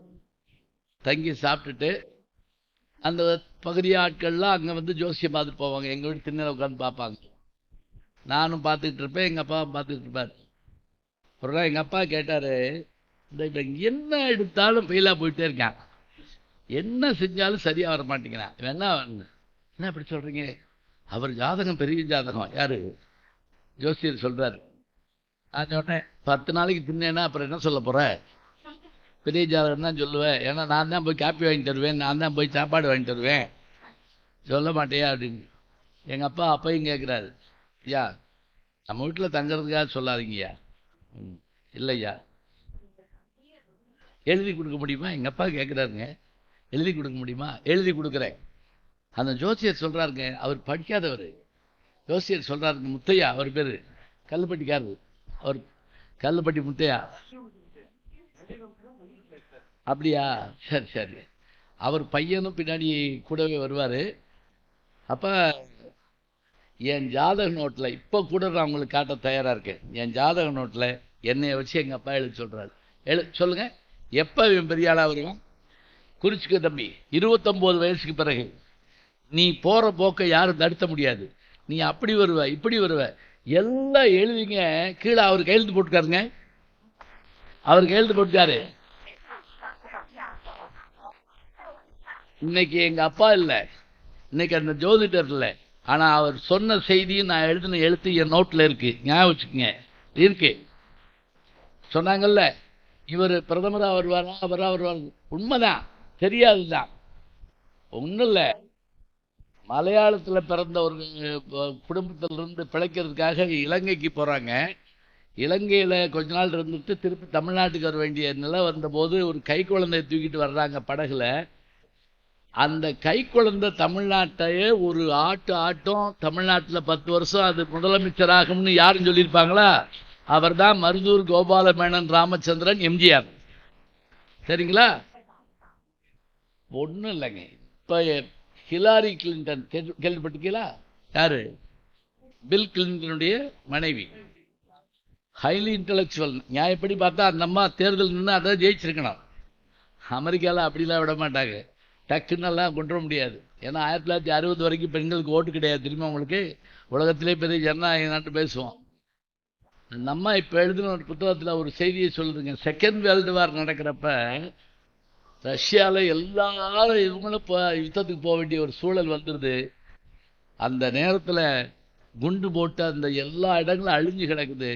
தங்கி சாப்பிட்டுட்டு அந்த பகுதி ஆட்கள்லாம் அங்கே வந்து ஜோசியம் பார்த்துட்டு போவாங்க. எங்கள் வீட்டு திண்ணையில் உட்காந்து பார்ப்பாங்க. நானும் பார்த்துக்கிட்டு இருப்பேன், எங்கள் அப்பாவும் பார்த்துக்கிட்டு இருப்பார். ஒரு நாள் எங்கள் அப்பா கேட்டார், இந்த என்ன எடுத்தாலும் ஃபெயிலாக போயிட்டே இருக்கான், என்ன செஞ்சாலும் சரியாக வர மாட்டேங்கிறான், என்ன அப்படி சொல்கிறீங்க? அவர் ஜாதகம் பெரிய ஜாதகம். யார்? ஜோசியர் சொல்கிறார். நான் சொன்னேன், 10 நாளைக்கு தின்னேன்னா அப்புறம் என்ன சொல்ல போகிற? பெரிய ஜாதகம் தான் சொல்லுவேன். ஏன்னா நான் தான் போய் காப்பி வாங்கி தருவேன், நான் தான் போய் சாப்பாடு வாங்கி தருவேன், சொல்ல மாட்டேயா அப்படின்னு. எங்கள் அப்பா அப்பையும் கேட்குறாரு, ஐயா நம்ம வீட்டில் தங்கிறதுக்காக சொல்லாதீங்கய்யா. இல்லையா, எழுதி கொடுக்க முடியுமா? எங்கள் அப்பா கேட்குறாருங்க, எழுதி கொடுக்க முடியுமா? எழுதி கொடுக்குறேன். அந்த ஜோசியர் சொல்கிறாருங்க, அவர் படிக்காதவர். ஜோசியர் சொல்கிறாருங்க, முத்தையா அவர் பேர், கல்லுப்பட்டிக்காரரு, அவர் கல்லுப்பட்டி முத்தையா. அப்படியா, சரி சரி. அவர் பையனும் பின்னாடி கூடவே வருவார். அப்போ என் ஜாதக நோட்டில் இப்போ கூட நான் உங்களுக்கு காட்ட தயாராக இருக்கேன். என் ஜாதக நோட்டில் என்னைய வச்சு எங்கள் அப்பா எழுதி சொல்கிறாரு. சொல்லுங்கள், எப்போ இவன் பெரிய ஆளாக வருவான்? குறிச்சிக்க தம்பி, 29 வயசுக்கு பிறகு நீ போகிற போக்கை யாரும் தடுத்த முடியாது. நீ அப்படி வருவ, இப்படி வருவ, எல்லாம் எழுதிங்க. கீழே அவர் கையெழுத்து போட்டுக்காருங்க. அவர் கையெழுத்து போட்டுக்காரு. இன்னைக்கு எங்கள் அப்பா இல்லை, இன்னைக்கு அந்த ஜோதிடர் இல்லை. ஆனால் அவர் சொன்ன செய்தியும் நான் எழுதின எழுத்து என் நோட்டில் இருக்குது. ஞாபகம் வச்சுக்கோங்க, இருக்கு. சொன்னாங்கல்ல, இவர் பிரதமராக வருவாரா, அவராக வருவார். உண்மைதான், தெரியாது தான், ஒன்றும் இல்லை. மலையாளத்தில் பிறந்த ஒரு குடும்பத்திலிருந்து பிழைக்கிறதுக்காக இலங்கைக்கு போகிறாங்க. இலங்கையில் கொஞ்ச நாள் இருந்துட்டு திருப்பி தமிழ்நாட்டுக்கு வர வேண்டிய நிலை வந்தபோது ஒரு கை குழந்தையை தூக்கிட்டு வர்றாங்க படகுல. அந்த கை குழந்தை தமிழ்நாட்டையே ஒரு ஆட்டம். தமிழ்நாட்டில் 10 வருஷம் அது முதலமைச்சராகும்னு யாரும் சொல்லியிருப்பாங்களா? அவர் தான் மருதூர் கோபால மேனன் ராமச்சந்திரன் எம்ஜிஆர். சரிங்களா? ஒன்றும் இல்லைங்க. இப்போ ஹிலாரி கிளின்டன் கேள்விப்பட்டிருக்கீங்களா? யாரு? பில் கிளின்டனுடைய மனைவி. Highly intellectual. நியாயப்படி பார்த்தா அந்த அம்மா தேர்தல் நின்று அதை ஜெயிச்சிருக்கணும். அமெரிக்காவில் அப்படிலாம் விட மாட்டாங்க, டக்குன்னெல்லாம் கொண்டு வர முடியாது. ஏன்னா 1960 வரைக்கும் பெண்களுக்கு ஓட்டு கிடையாது. திரும்ப உங்களுக்கு உலகத்திலே பெரிய ஜனநாயக நாட்டு பேசுவோம். அந்த அம்மா இப்போ எழுதின ஒரு புத்தகத்தில் ஒரு செய்தியை சொல்லுதுங்க. செகண்ட் வேர்ல்டு வார் நடக்கிறப்ப ரஷ்யாவில் எல்லாரும் இவங்களும் இப்போ யுத்தத்துக்கு போக வேண்டிய ஒரு சூழல் வந்துடுது. அந்த நேரத்தில் குண்டு போட்டு அந்த எல்லா இடங்களும் அழிஞ்சு கிடக்குது.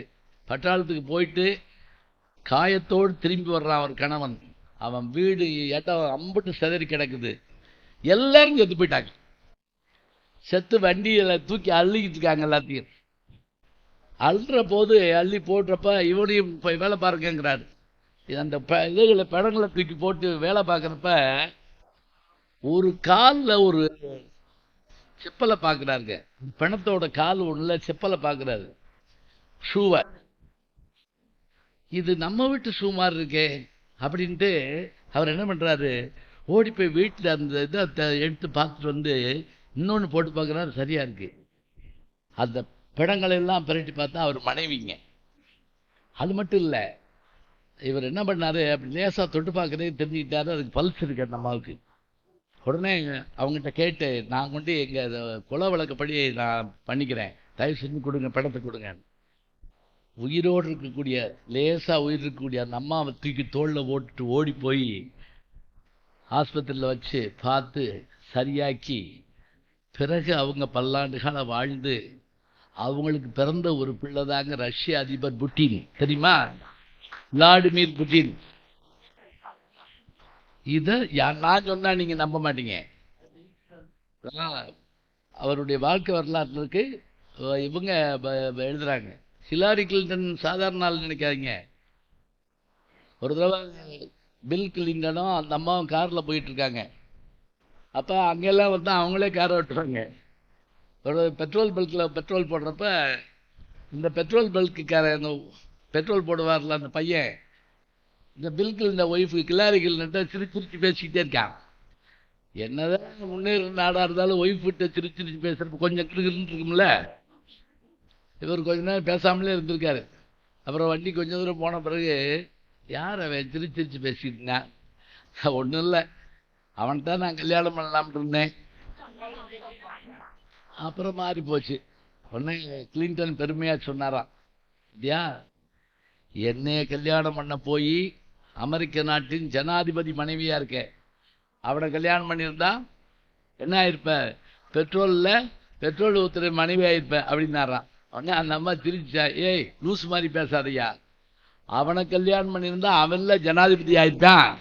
பட்டாளத்துக்கு போயிட்டு காயத்தோடு திரும்பி வர்றான் அவர் கணவன். அவன் வீடு இடம் அம்பட்டு சிதறி கிடக்குது. எல்லாரும் செத்து போயிட்டாங்க. செத்து வண்டியில் தூக்கி அள்ளிக்கிட்டு இருக்காங்க. எல்லாத்தையும் அள்ளுற போது அள்ளி போடுறப்ப இவனையும் போய் வேலை பாருங்கிறாரு. அந்த இதுகளை படங்களை தூக்கி போட்டு வேலை பார்க்குறப்ப ஒரு காலில் ஒரு செப்பலை பார்க்குறாருங்க. பிணத்தோட கால் ஒன்றில் செப்பலை பார்க்குறாரு, ஷூவை. இது நம்ம வீட்டு ஷூ மாதிரி இருக்கே அப்படின்ட்டு அவர் என்ன பண்றாரு, ஓடி போய் வீட்டில் அந்த இதை எடுத்து பார்த்துட்டு வந்து இன்னொன்று போட்டு பார்க்குறாரு, சரியா இருக்கு. அந்த பிடங்களை எல்லாம் பிரட்டி பார்த்தா அவர் மனைவிங்க. அது மட்டும் இல்லை, இவர் என்ன பண்ணாரு, அப்படி லேசாக தொட்டு பார்க்கறதே தெரிஞ்சுக்கிட்டாரு, அதுக்கு பல்ஸ் இருக்கு அந்த அம்மாவுக்கு. உடனே அவங்ககிட்ட கேட்டு, நான் கொண்டு எங்கள் குல வழக்கப்படி நான் பண்ணிக்கிறேன், தயவு செஞ்சு கொடுங்க, படத்தை கொடுங்க. உயிரோடு இருக்கக்கூடிய, லேசாக உயிர் இருக்கக்கூடிய அந்த அம்மாவை தூக்கி தோளில் போட்டுட்டு ஓடி போய் ஆஸ்பத்திரியில் வச்சு பார்த்து சரியாக்கி, பிறகு அவங்க பல்லாண்டு காலம் வாழ்ந்து அவங்களுக்கு பிறந்த ஒரு பிள்ளை தாங்க ரஷ்ய அதிபர் புட்டின். தெரியுமா? Vladimir Putin. இதை நான் சொன்னா நீங்க நம்ப மாட்டீங்க. அவருடைய வாழ்க்கை வரலாற்று இருக்கு, இவங்க எழுதுறாங்க. ஹிலாரி கிளின்டன் சாதாரண நாள் நினைக்காதீங்க. ஒரு தடவை பில் கிளின்டனும் அந்த அம்மாவும் காரில் போயிட்டு இருக்காங்க. அப்போ அங்கெல்லாம் வந்து அவங்களே காரை ஓட்டுறாங்க. ஒரு பெட்ரோல் பல்கில் பெட்ரோல் போடுறப்ப இந்த பெட்ரோல் பல்க்குக்கார அந்த பெட்ரோல் போடுவார்ல அந்த பையன், இந்த bill Clinton wife Hillary Clinton சிரிச்சு பேசிக்கிட்டே இருக்கான். என்னதான் முன்னேற நாடாக இருந்தாலும் ஒய்ஃப் கிட்ட சிரிச்சு பேசுறப்ப கொஞ்சம் இருக்கும்ல. இவர் கொஞ்ச நேரம் பேசாமலே இருந்திருக்காரு. அப்புறம் வண்டி கொஞ்சம் தூரம் போன பிறகு, யார் அவன் சிரிச்சு பேசிக்கிட்டான்? ஒன்றும் இல்லை, அவன்கிட்ட நான் கல்யாணம் பண்ணலாம்னு இருந்தேன், அப்புறம் மாறி போச்சு. உடனே கிளின்டன் பெருமையாக சொன்னாராம், இல்லையா, என்னைய கல்யாணம் பண்ண போய் அமெரிக்க நாட்டின் ஜனாதிபதி மனைவியாக இருக்க, அவனை கல்யாணம் பண்ணியிருந்தா என்ன ஆயிருப்ப, பெட்ரோல் ஊத்துற மனைவி ஆயிருப்ப அப்படின்னாரான். உடனே அந்த அம்மா திரிச்சா, ஏய் லூஸ் மாதிரி பேசாதையா, அவனை கல்யாணம் பண்ணியிருந்தா அவன்ல ஜனாதிபதி ஆயிருப்பான்.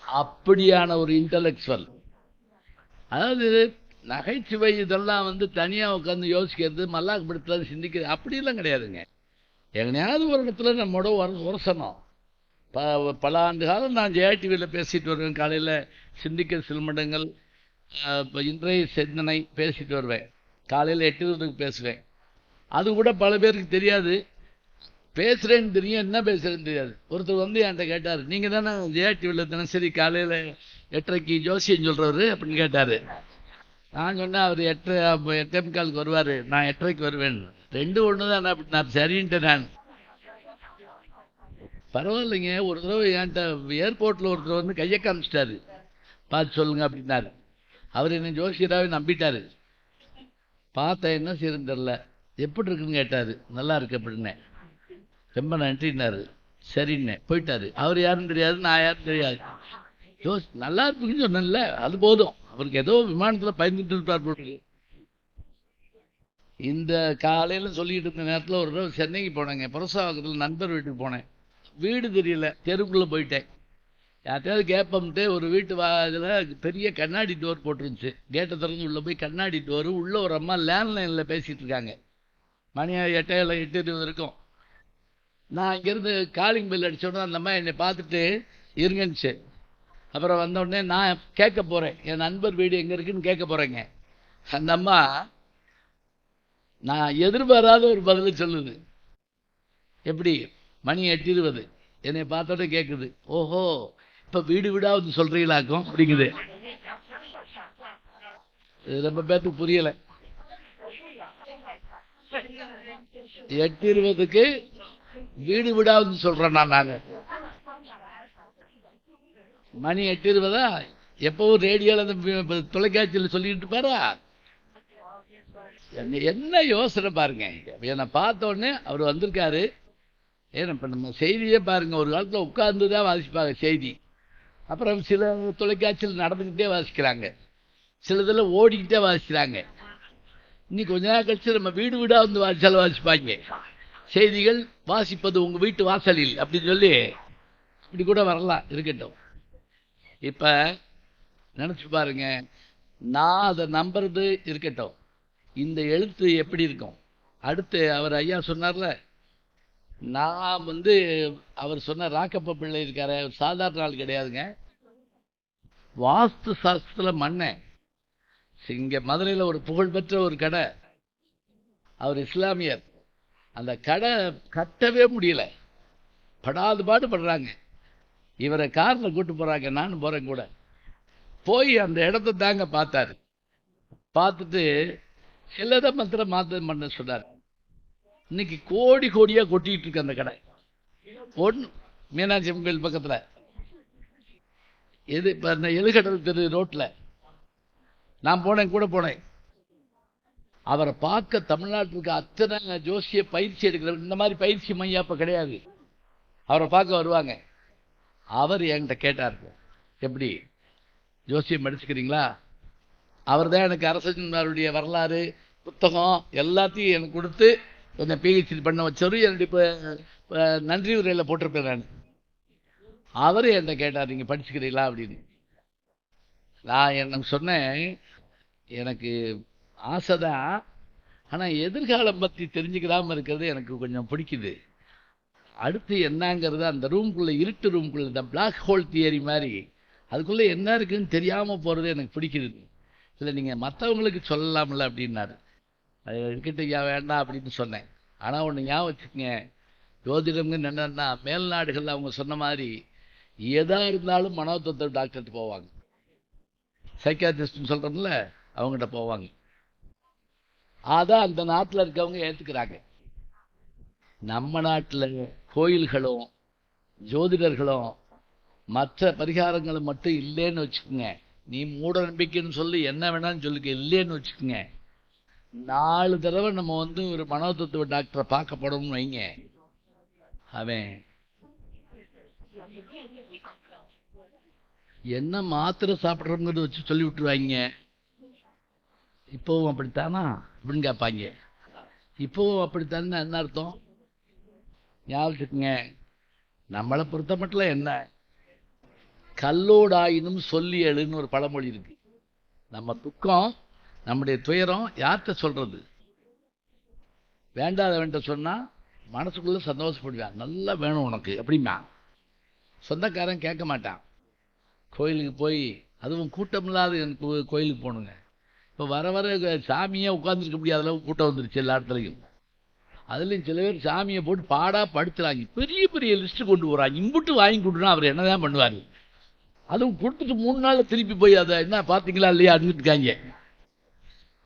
அப்படியான ஒரு இன்டலெக்சுவல். அதாவது நகைச்சுவை இதெல்லாம் வந்து தனியாக உட்காந்து யோசிக்கிறது, மல்லாக்கு படுத்துறது, சிந்திக்கிறது அப்படிலாம் கிடையாதுங்க. எங்கனையாவது ஒரு இடத்துல நம்மோட உரசணும். பல ஆண்டு காலம் நான் ஜெயா டிவியில் பேசிட்டு வருவேன். காலையில் சிந்திக்க சில்மடங்கள், இன்றைய சிந்தனை பேசிட்டு வருவேன். காலையில் 8:20 பேசுவேன். அது கூட பல பேருக்கு தெரியாது. பேசுகிறேன்னு தெரியும், என்ன பேசுகிறேன்னு தெரியாது. ஒருத்தர் வந்து என்கிட்ட கேட்டார், நீங்கள் தானே ஜெயா டிவியில் தினசரி காலையில் 8:30 ஜோசியம் சொல்கிறவர் அப்படின்னு கேட்டார். நான் சொன்னேன், அவர் 8:45 வருவார், நான் 8:30 வருவேன், ரெண்டும் ஒன்று தான் அப்படின்னா. சரின்ட்டு நான், பரவாயில்லைங்க. ஒரு தடவை என்கிட்ட ஏர்போர்ட்டில் ஒருத்தர் வந்து கையை காமிச்சிட்டாரு, பார்த்து சொல்லுங்க அப்படின்னாரு. அவர் என்னை ஜோசியராகவே நம்பிட்டாரு. பார்த்தேன், என்ன செய்யறதுன்னு தெரில. எப்படி இருக்குன்னு கேட்டார். நல்லா இருக்கு அப்படின்னேன். ரொம்ப நன்றின்னாரு. சரின்னே போயிட்டாரு. அவர் யாரும் தெரியாது, நான் யாரும் தெரியாது. நல்லா இருக்குன்னு சொன்னேன்ல, அது போதும். அவருக்கு ஏதோ விமானத்தில் பயந்துட்டு இருப்பார் போட்டு. இந்த காலையில் சொல்லிட்டு இருந்த நேரத்தில் ஒரு தடவை சென்னைக்கு போனேங்க. புரசாவகத்தில் நண்பர் வீட்டுக்கு போனேன். வீடு தெரியல, தெருக்குள்ளே போயிட்டேன். யார்ட்டையாவது கேட்போம்ட்டு ஒரு வீட்டு இதில் பெரிய கண்ணாடி டோர் போட்டுருந்துச்சு. கேட்டை திறந்து உள்ளே போய் கண்ணாடி டோரு, உள்ளே ஒரு அம்மா லேண்ட்லைனில் பேசிகிட்டு இருக்காங்க. மணி 8:20 இருக்கும். நான் இங்கேருந்து காலிங் பெல் அடித்தோடனே அந்த அம்மா என்னை பார்த்துட்டு இருங்கன்னுச்சு. அப்புறம் வந்தோடனே நான் கேட்க போகிறேன், என் நண்பர் வீடு எங்கே இருக்குன்னு கேட்க போகிறேங்க. அந்த அம்மா நான் எதிர்பாராத ஒரு பதில் சொல்லுது. எப்படி? மணி 8:20 என்னை பார்த்தோட கேட்குது, ஓஹோ இப்போ வீடு வீடாக வந்து சொல்கிறீங்களாக்கும் அப்படிங்குது. ரொம்ப பேருக்கு புரியலை. 8:20க்கு வீடு வீடாக வந்து சொல்கிறேன் நான். மணி 8:20 எப்பவும் ரேடியோவில் தொலைக்காட்சியில் சொல்லிட்டு இருப்பாரா? என்ன யோசனை பாருங்க. என்னை பார்த்த உடனே அவர் வந்திருக்காரு. ஏன்னா இப்போ நம்ம செய்தியே பாருங்க, ஒரு காலத்தில் உட்கார்ந்து தான் வாசிப்பாங்க செய்தி. அப்புறம் சில தொலைக்காட்சியில் நடந்துக்கிட்டே வாசிக்கிறாங்க, சில இதில் ஓடிக்கிட்டே வாசிக்கிறாங்க. இன்னி கொஞ்ச நேரம் கழிச்சு நம்ம வீடு வீடாக வந்து வாசிப்பாங்க. செய்திகள் வாசிப்பது உங்கள் வீட்டு வாசலில் அப்படின்னு சொல்லி இப்படி கூட வரலாம், இருக்கட்டும். இப்போ நினச்சி பாருங்க, நான் அதை நம்புறது இருக்கட்டும், இந்த எழுத்து எப்படி இருக்கும்? அடுத்து அவர் ஐயா சொன்னார்ல, நான் வந்து அவர் சொன்ன ராக்கப்ப பிள்ளை இருக்காரு, சாதாரண ஆள் கிடையாதுங்க. வாஸ்து சாஸ்திரத்தில் மண்ணேன். இங்கே மதுரையில் ஒரு புகழ்பெற்ற ஒரு கடை, அவர் இஸ்லாமியர். அந்த கடை கட்டவே முடியல, படாது பாடு படுறாங்க. இவரை காரில் கூட்டு போகிறாங்க, நானும் போகிறேன் கூட. போய் அந்த இடத்த தாங்க பார்த்தாரு. பார்த்துட்டு சிலதை மாத்திரம் பண்ண சொன்னார். இன்னைக்கு கோடி கோடியாக கொட்டிகிட்டு இருக்கு அந்த கடை. ஒன்று மீனாட்சி அம்மன் கோயில் பக்கத்தில், எது இப்போ இந்த எழுகடல் தெரு ரோட்டில் நான் போனேன், கூட போனேன். அவரை பார்க்க தமிழ்நாட்டுக்கு அத்தனை ஜோசிய பயிற்சி எடுக்கிறவர், இந்த மாதிரி பயிற்சி மையம் அப்போ கிடையாது, அவரை பார்க்க வருவாங்க. அவர் என்கிட்ட கேட்டார், எப்படி ஜோசியம் படிச்சுக்கிறீங்களா? அவர் தான் எனக்கு அரசனுடைய வரலாறு புத்தகம் எல்லாத்தையும் எனக்கு கொடுத்து கொஞ்சம் பிஹெச்டி பண்ண வச்சவர். என்னுடைய இப்போ நன்றி உரையில் போட்டிருப்பேன் நான். அவர் என்கிட்ட கேட்டார், நீங்கள் படிச்சுக்கிறீங்களா அப்படின்னு. நான் எனக்கு சொன்னேன், எனக்கு ஆசை தான், ஆனால் எதிர்காலம் பற்றி தெரிஞ்சுக்கிறாமல் இருக்கிறது எனக்கு கொஞ்சம் பிடிக்குது. அடுத்து என்னங்கிறது அந்த ரூம்குள்ளே, இருட்டு ரூம்குள்ளே, இந்த பிளாக் ஹோல் தியரி மாதிரி அதுக்குள்ளே என்ன இருக்குன்னு தெரியாமல் போகிறது எனக்கு பிடிக்குது. இல்லை நீங்கள் மற்றவங்களுக்கு சொல்லலாம்ல அப்படின்னாரு. அது இருக்கட்டையா வேண்டாம் அப்படின்னு சொன்னேன். ஆனால் ஒன்று ஞாபகம் வச்சுக்கங்க, ஜோதிடம்னு என்னன்னா மேல்நாடுகளில் அவங்க சொன்ன மாதிரி எதாக இருந்தாலும் மனோதத்துவ டாக்டர்கிட்ட போவாங்க, சைக்காட்ரிஸ்ட்னு சொல்கிறோம்ல அவங்ககிட்ட போவாங்க. அதான் அந்த நாட்டில் இருக்கவங்க ஏற்றுக்கிறாங்க. நம்ம நாட்டில் கோயில்களும் ஜோதிடர்களும் மற்ற பரிகாரங்களும் மட்டும் இல்லைன்னு வச்சுக்கோங்க, நீ மூட நம்பிக்கைன்னு சொல்லி என்ன வேணாலும் சொல்லிக்க, இல்லைன்னு வச்சுக்கோங்க, 4 தடவை நம்ம ஒரு மனோதத்துவ டாக்டரை பார்க்க போடணும்னு வைங்க, அவன் என்ன மாத்திரை சாப்பிட்றோங்கிறத வச்சு சொல்லி விட்டுருவாங்க. இப்போவும் அப்படித்தானா அப்படின்னு கேட்பாங்க. இப்போவும் அப்படித்தானே என்ன அர்த்தம்? ஞாபகத்துக்குங்க, நம்மளை பொறுத்த மட்டும் என்ன, கல்லோடாயினும் சொல்லி எழுன்னு ஒரு பழமொழி இருக்கு. நம்ம துக்கம், நம்முடைய துயரம் யார்கிட்ட சொல்றது? வேண்டாதவன்ட்ட சொன்னா மனசுக்குள்ள சந்தோஷப்படுவான், நல்லா வேணும் உனக்கு அப்படிமா. சொந்தக்காரன் கேட்க மாட்டான். கோயிலுக்கு போய், அதுவும் கூட்டம் இல்லாத எனக்கு கோயிலுக்கு போகணுங்க. இப்போ வர வர சாமியே உட்காந்துருக்க முடியாத அளவுக்கு கூட்டம் வந்துருச்சு எல்லா இடத்துலையும். அதுலேயும் சில பேர் சாமியை போட்டு பாடாக படுத்துறாங்க, பெரிய பெரிய லிஸ்ட்டு கொண்டு போகிறாங்க. இம்புட்டு வாங்கி கொடுனா அவர் என்ன தான் பண்ணுவார்? அதுவும் கொடுத்துட்டு 3 நாள் திருப்பி போய் அதை என்ன பார்த்தீங்களா இல்லையா அனுப்பிட்டுருக்காங்க.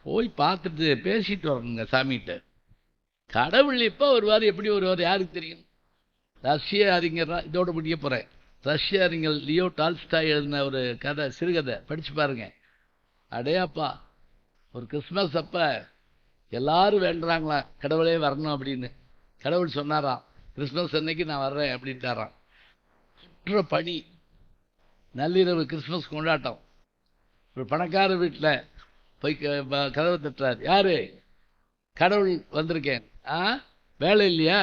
போய் பார்த்துட்டு பேசிட்டு வரணுங்க சாமிகிட்ட. கடவுள் எப்போ வருவார், எப்படி வருவார் யாருக்கு தெரியும்? ரஷ்ய அறிஞர், இதோட முடிய போகிறேன், ரஷ்ய அறிஞர் லியோ டால்ஸ்டாய் எழுதின ஒரு கதை, சிறுகதை படித்து பாருங்க. அடையாப்பா, ஒரு கிறிஸ்மஸ் அப்போ எல்லாரும் வேண்டுறாங்களா கடவுளே வரணும் அப்படின்னு. கடவுள் சொன்னாராம், கிறிஸ்மஸ் அன்னைக்கு நான் வர்றேன் அப்படின்ட்டாராம். சுற்ற பனி, நள்ளிரவு கிறிஸ்மஸ் கொண்டாட்டம். ஒரு பணக்கார வீட்டில் போய் கதவை தட்டுறார். யாரு? கடவுள் வந்திருக்கேன். வேலை இல்லையா?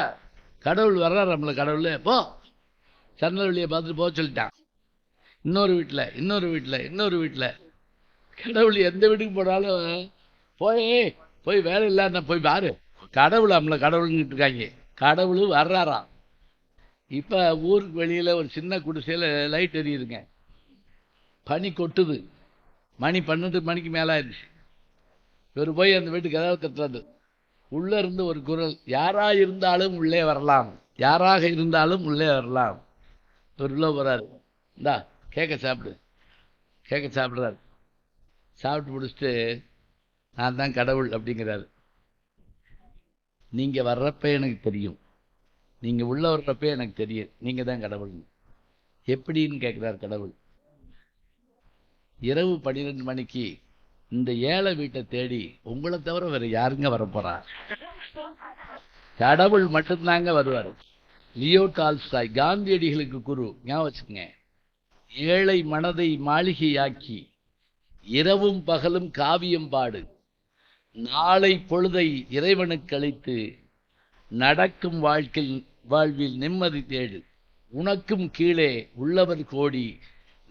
கடவுள் வர்றார் நம்மளை. கடவுள் போ, சன்னல் வழியை பார்த்துட்டு போக சொல்லிட்டான். இன்னொரு வீட்டில் கடவுள் எந்த வீட்டுக்கு போனாலும் போய் வேலை இல்லாத போய் பாரு, கடவுள் நம்மளை கடவுள்கிட்டு இருக்காங்க. கடவுள் வர்றாராம். இப்போ ஊருக்கு வெளியில் ஒரு சின்ன குடிசையில் லைட் எரியுதுங்க, பனி கொட்டுது, மணி 12 மணிக்கு மேலே ஆயிடுச்சு. இவர் போய் அந்த வீட்டுக்கு ஏதாவது தட்டுறது. உள்ளே இருந்து ஒரு குரல், யாராக இருந்தாலும் உள்ளே வரலாம், யாராக இருந்தாலும் உள்ளே வரலாம். இவர் உள்ளே போகிறாரு. இந்தா கேட்க சாப்பிட்றாரு. சாப்பிட்டு முடிச்சுட்டு, நான் தான் கடவுள் அப்படிங்கிறாரு. நீங்கள் வர்றப்ப எனக்கு தெரியும், நீங்கள் உள்ள வர்றப்ப எனக்கு தெரியும், நீங்கள் தான் கடவுள். எப்படின்னு கேட்குறாரு கடவுள். இரவு 12 மணிக்கு இந்த ஏழை வீட்டை தேடி உங்களை தவிர வேறு யாருங்க வரப்போறா? கடவுள் மட்டும்தாங்க வருவார். லியோ டால்ஸ்டாய், காந்தியடிகளுக்கு குரு, ஞாபகம் வச்சுக்கங்க. ஏழை மனதை மாளிகையாக்கி இரவும் பகலும் காவியம் பாடு, நாளை பொழுதை இறைவனுக்கு அளித்து நடக்கும் வாழ்வில் நிம்மதி தேடு, உனக்கும் கீழே உள்ளவர் கோடி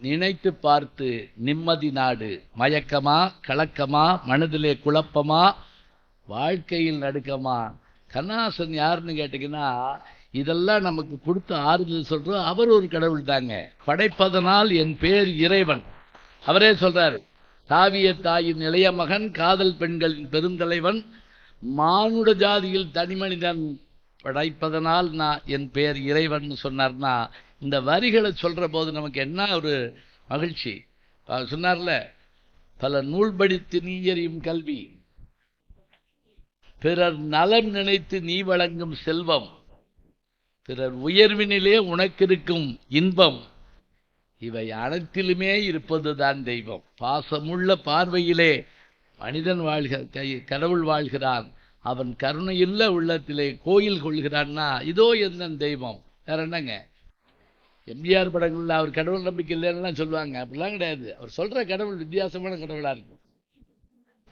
நினைத்து பார்த்து நிம்மதி நாடு, மயக்கமா கலக்கமா மனதிலே குழப்பமா வாழ்க்கையில் நடுக்கமா. கண்ணாசன் யாருன்னு கேட்டீங்கன்னா, இதெல்லாம் நமக்கு கொடுத்து ஆறுதல் சொல்றோம். அவர் ஒரு கடவுள் தாங்க. படைப்பதனால் என் பேர் இறைவன். அவரே சொல்றாரு, தாவிய தாயின் இளைய மகன், காதல் பெண்களின் பெருந்தலைவன், மானுட ஜாதியில் தனி மனிதன் படைப்பதனால் நான் என் பெயர் இறைவன் சொன்னார்னா, இந்த வரிகளை சொல்ற போது நமக்கு என்ன ஒரு மகிழ்ச்சி. சொன்னார்ல, பல நூல் படித்து நீ எறியும் கல்வி, பிறர் நலம் நினைத்து நீ வழங்கும் செல்வம், பிறர் உயர்வினிலே உனக்கு இருக்கும் இன்பம், இவை அனைத்திலுமே இருப்பதுதான் தெய்வம். பாசமுள்ள பார்வையிலே மனிதன் கடவுள் வாழ்கிறான், அவன் கருணையுள்ள உள்ளத்திலே கோயில் கொள்கிறான்னா இதோ என்ன தெய்வம். வேற என்னங்க? எம்ஜிஆர் படங்கள்ல அவர் கடவுள் நம்பிக்கை இல்லைன்னா சொல்லுவாங்க. அப்படிலாம் கிடையாது. அவர் சொல்ற கடவுள் வித்தியாசமான கடவுளா இருக்கும்.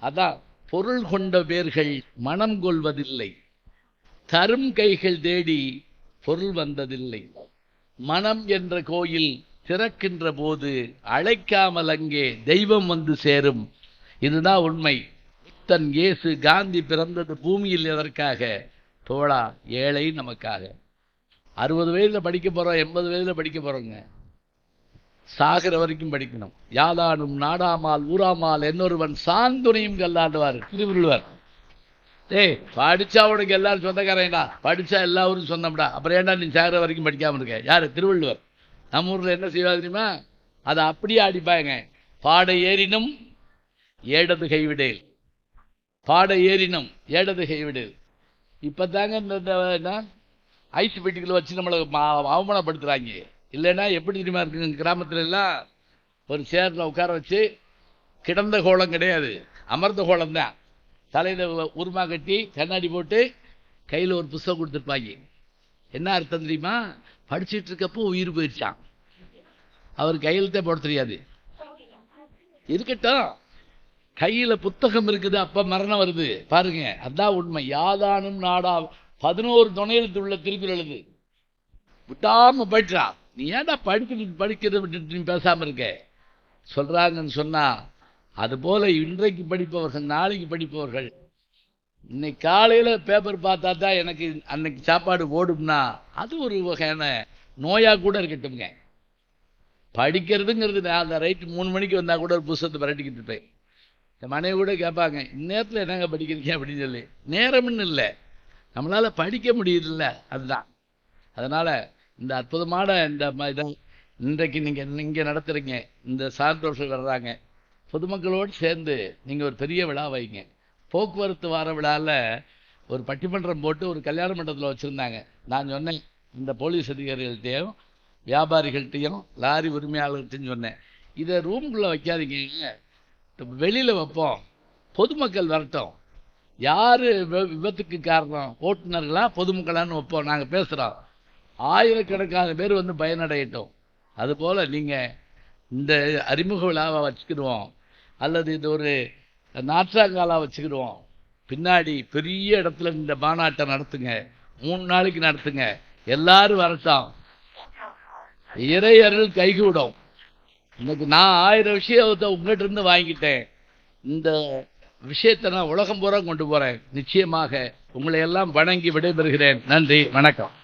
அதான் பொருள் கொண்ட பேர்கள் மனம் கொள்வதில்லை, தரும் கைகள் தேடி பொருள் வந்ததில்லை, மனம் என்ற கோயில் திறக்கின்ற போது அழைக்காமல் அங்கே தெய்வம் வந்து சேரும். இதுதான் உண்மை. புத்தன், இயேசு, காந்தி பிறந்தது பூமியில் எதற்காக? தோழா, ஏழை நமக்காக. 60 வயதில் படிக்க போறோம், 80 வயதில் படிக்க போறோங்க. சாகிற வரைக்கும் படிக்கணும். யாதானும் நாடாமால் ஊராமால் என்னொருவன் சாந்துணையும் கல்லாண்டுவார் திருவள்ளுவர். படிச்சா உனக்கு எல்லாரும் சொந்தக்காரன்டா, படிச்சா எல்லாரும் சொந்தம்டா, அப்புறம் ஏன்டா நீ சாகிற வரைக்கும் படிக்காம இருக்க? யாரு? திருவள்ளுவர். நம்ம ஊர்ல என்ன செய்வாங்க தெரியுமா? அதை அப்படியே அடிப்பாங்க. பாடை ஏறினும் ஏடது கைவிடேல், பாடை ஏறினும் ஏடது கைவிடேல். இப்பதாங்க இந்த ஐஸ் பெட்டிகளை வச்சு நம்மளை அவமானப்படுத்துறாங்க. இல்லைன்னா எப்படி தெரியுமா இருக்குங்க? கிராமத்துல எல்லாம் ஒரு சேர்ல உட்கார வச்சு, கிடந்த கோலம் கிடையாது, அமர்ந்த கோலம் தான், தலையில உருமா கட்டி கண்ணாடி போட்டு கையில் ஒரு புஸ்தகம் கொடுத்துருப்பாங்க. என்ன அர்த்தம் தெரியுமா? படிச்சுட்டு இருக்கப்போ உயிர் போயிடுச்சான். அவர் கையெழுத்தே போட தெரியாது. இருக்கட்டும், கையில புத்தகம் இருக்குது, அப்ப மரணம் வருது பாருங்க. அதான் உண்மை. யாதானும் நாடா 11 துணையெழுத்து உள்ள திருக்குறள் எழுது. விட்டாம போயிட்டா. நீ ஏன்டா படிக்கிறத விட்டுட்டு நீ பேசாம இருக்க சொல்றாங்கன்னு சொன்னா, அது போல இன்றைக்கு படிப்பவர்கள் நாளைக்கு படிப்பவர்கள். இன்னைக்கு காலையில பேப்பர் பார்த்தா தான் எனக்கு அன்னைக்கு சாப்பாடு ஓடும்னா அது ஒரு வகையான நோயா கூட இருக்கட்டும்ங்க. படிக்கிறதுங்கிறது அந்த ரைட்டு 3 மணிக்கு வந்தா கூட ஒரு புத்தகத்தை பரட்டிக்கிட்டு இருப்பேன். என் மனைவி கூட கேட்பாங்க, இந்நேரத்தில் என்னங்க படிக்கிறீங்க அப்படின்னு சொல்லி. நேரம்னு இல்லை, நம்மளால படிக்க முடியுதுல்ல, அதுதான். அதனால இந்த அற்புதமான இந்த இன்றைக்கு நீங்க இங்க நடத்துறீங்க, இந்த சான்றோர்கள் வர்றாங்க, பொதுமக்களோடு சேர்ந்து நீங்க ஒரு பெரிய விழா வைங்க. போக்குவரத்து வார விழாவில் ஒரு பட்டிமன்றம் போட்டு ஒரு கல்யாண மண்டபத்தில் வச்சுருந்தாங்க. நான் சொன்னேன், இந்த போலீஸ் அதிகாரிகள்கிட்டையும் வியாபாரிகள்கிட்டையும் லாரி உரிமையாளர்கிட்டையும் சொன்னேன், இதை ரூம்குள்ளே வைக்காதீங்க, வெளியில் வைப்போம், பொதுமக்கள் வரட்டும். யார் விபத்துக்கு காரணம், ஓட்டுநர்களா பொதுமக்களான்னு வைப்போம், நாங்கள் பேசுகிறோம், ஆயிரக்கணக்கான பேர் வந்து பயனடையட்டும். அதுபோல் நீங்கள் இந்த அறிமுக விழாவை வச்சுக்கிடுவோம், அல்லது இது ஒரு நாற்றாங்காலாக வச்சுக்கிடுவோம். பின்னாடி பெரிய இடத்துல இந்த மாநாட்டை நடத்துங்க, 3 நாளைக்கு நடத்துங்க, எல்லாரும் வரட்டும், இறை அருள் கைகூடும். இன்னைக்கு நான் 1000 விஷயத்தை உங்கள்கிட்ட இருந்து வாங்கிட்டேன். இந்த விஷயத்தை நான் உலகம் பூரா கொண்டு போறேன். நிச்சயமாக உங்களை எல்லாம் வணங்கி விடைபெறுகிறேன். நன்றி, வணக்கம்.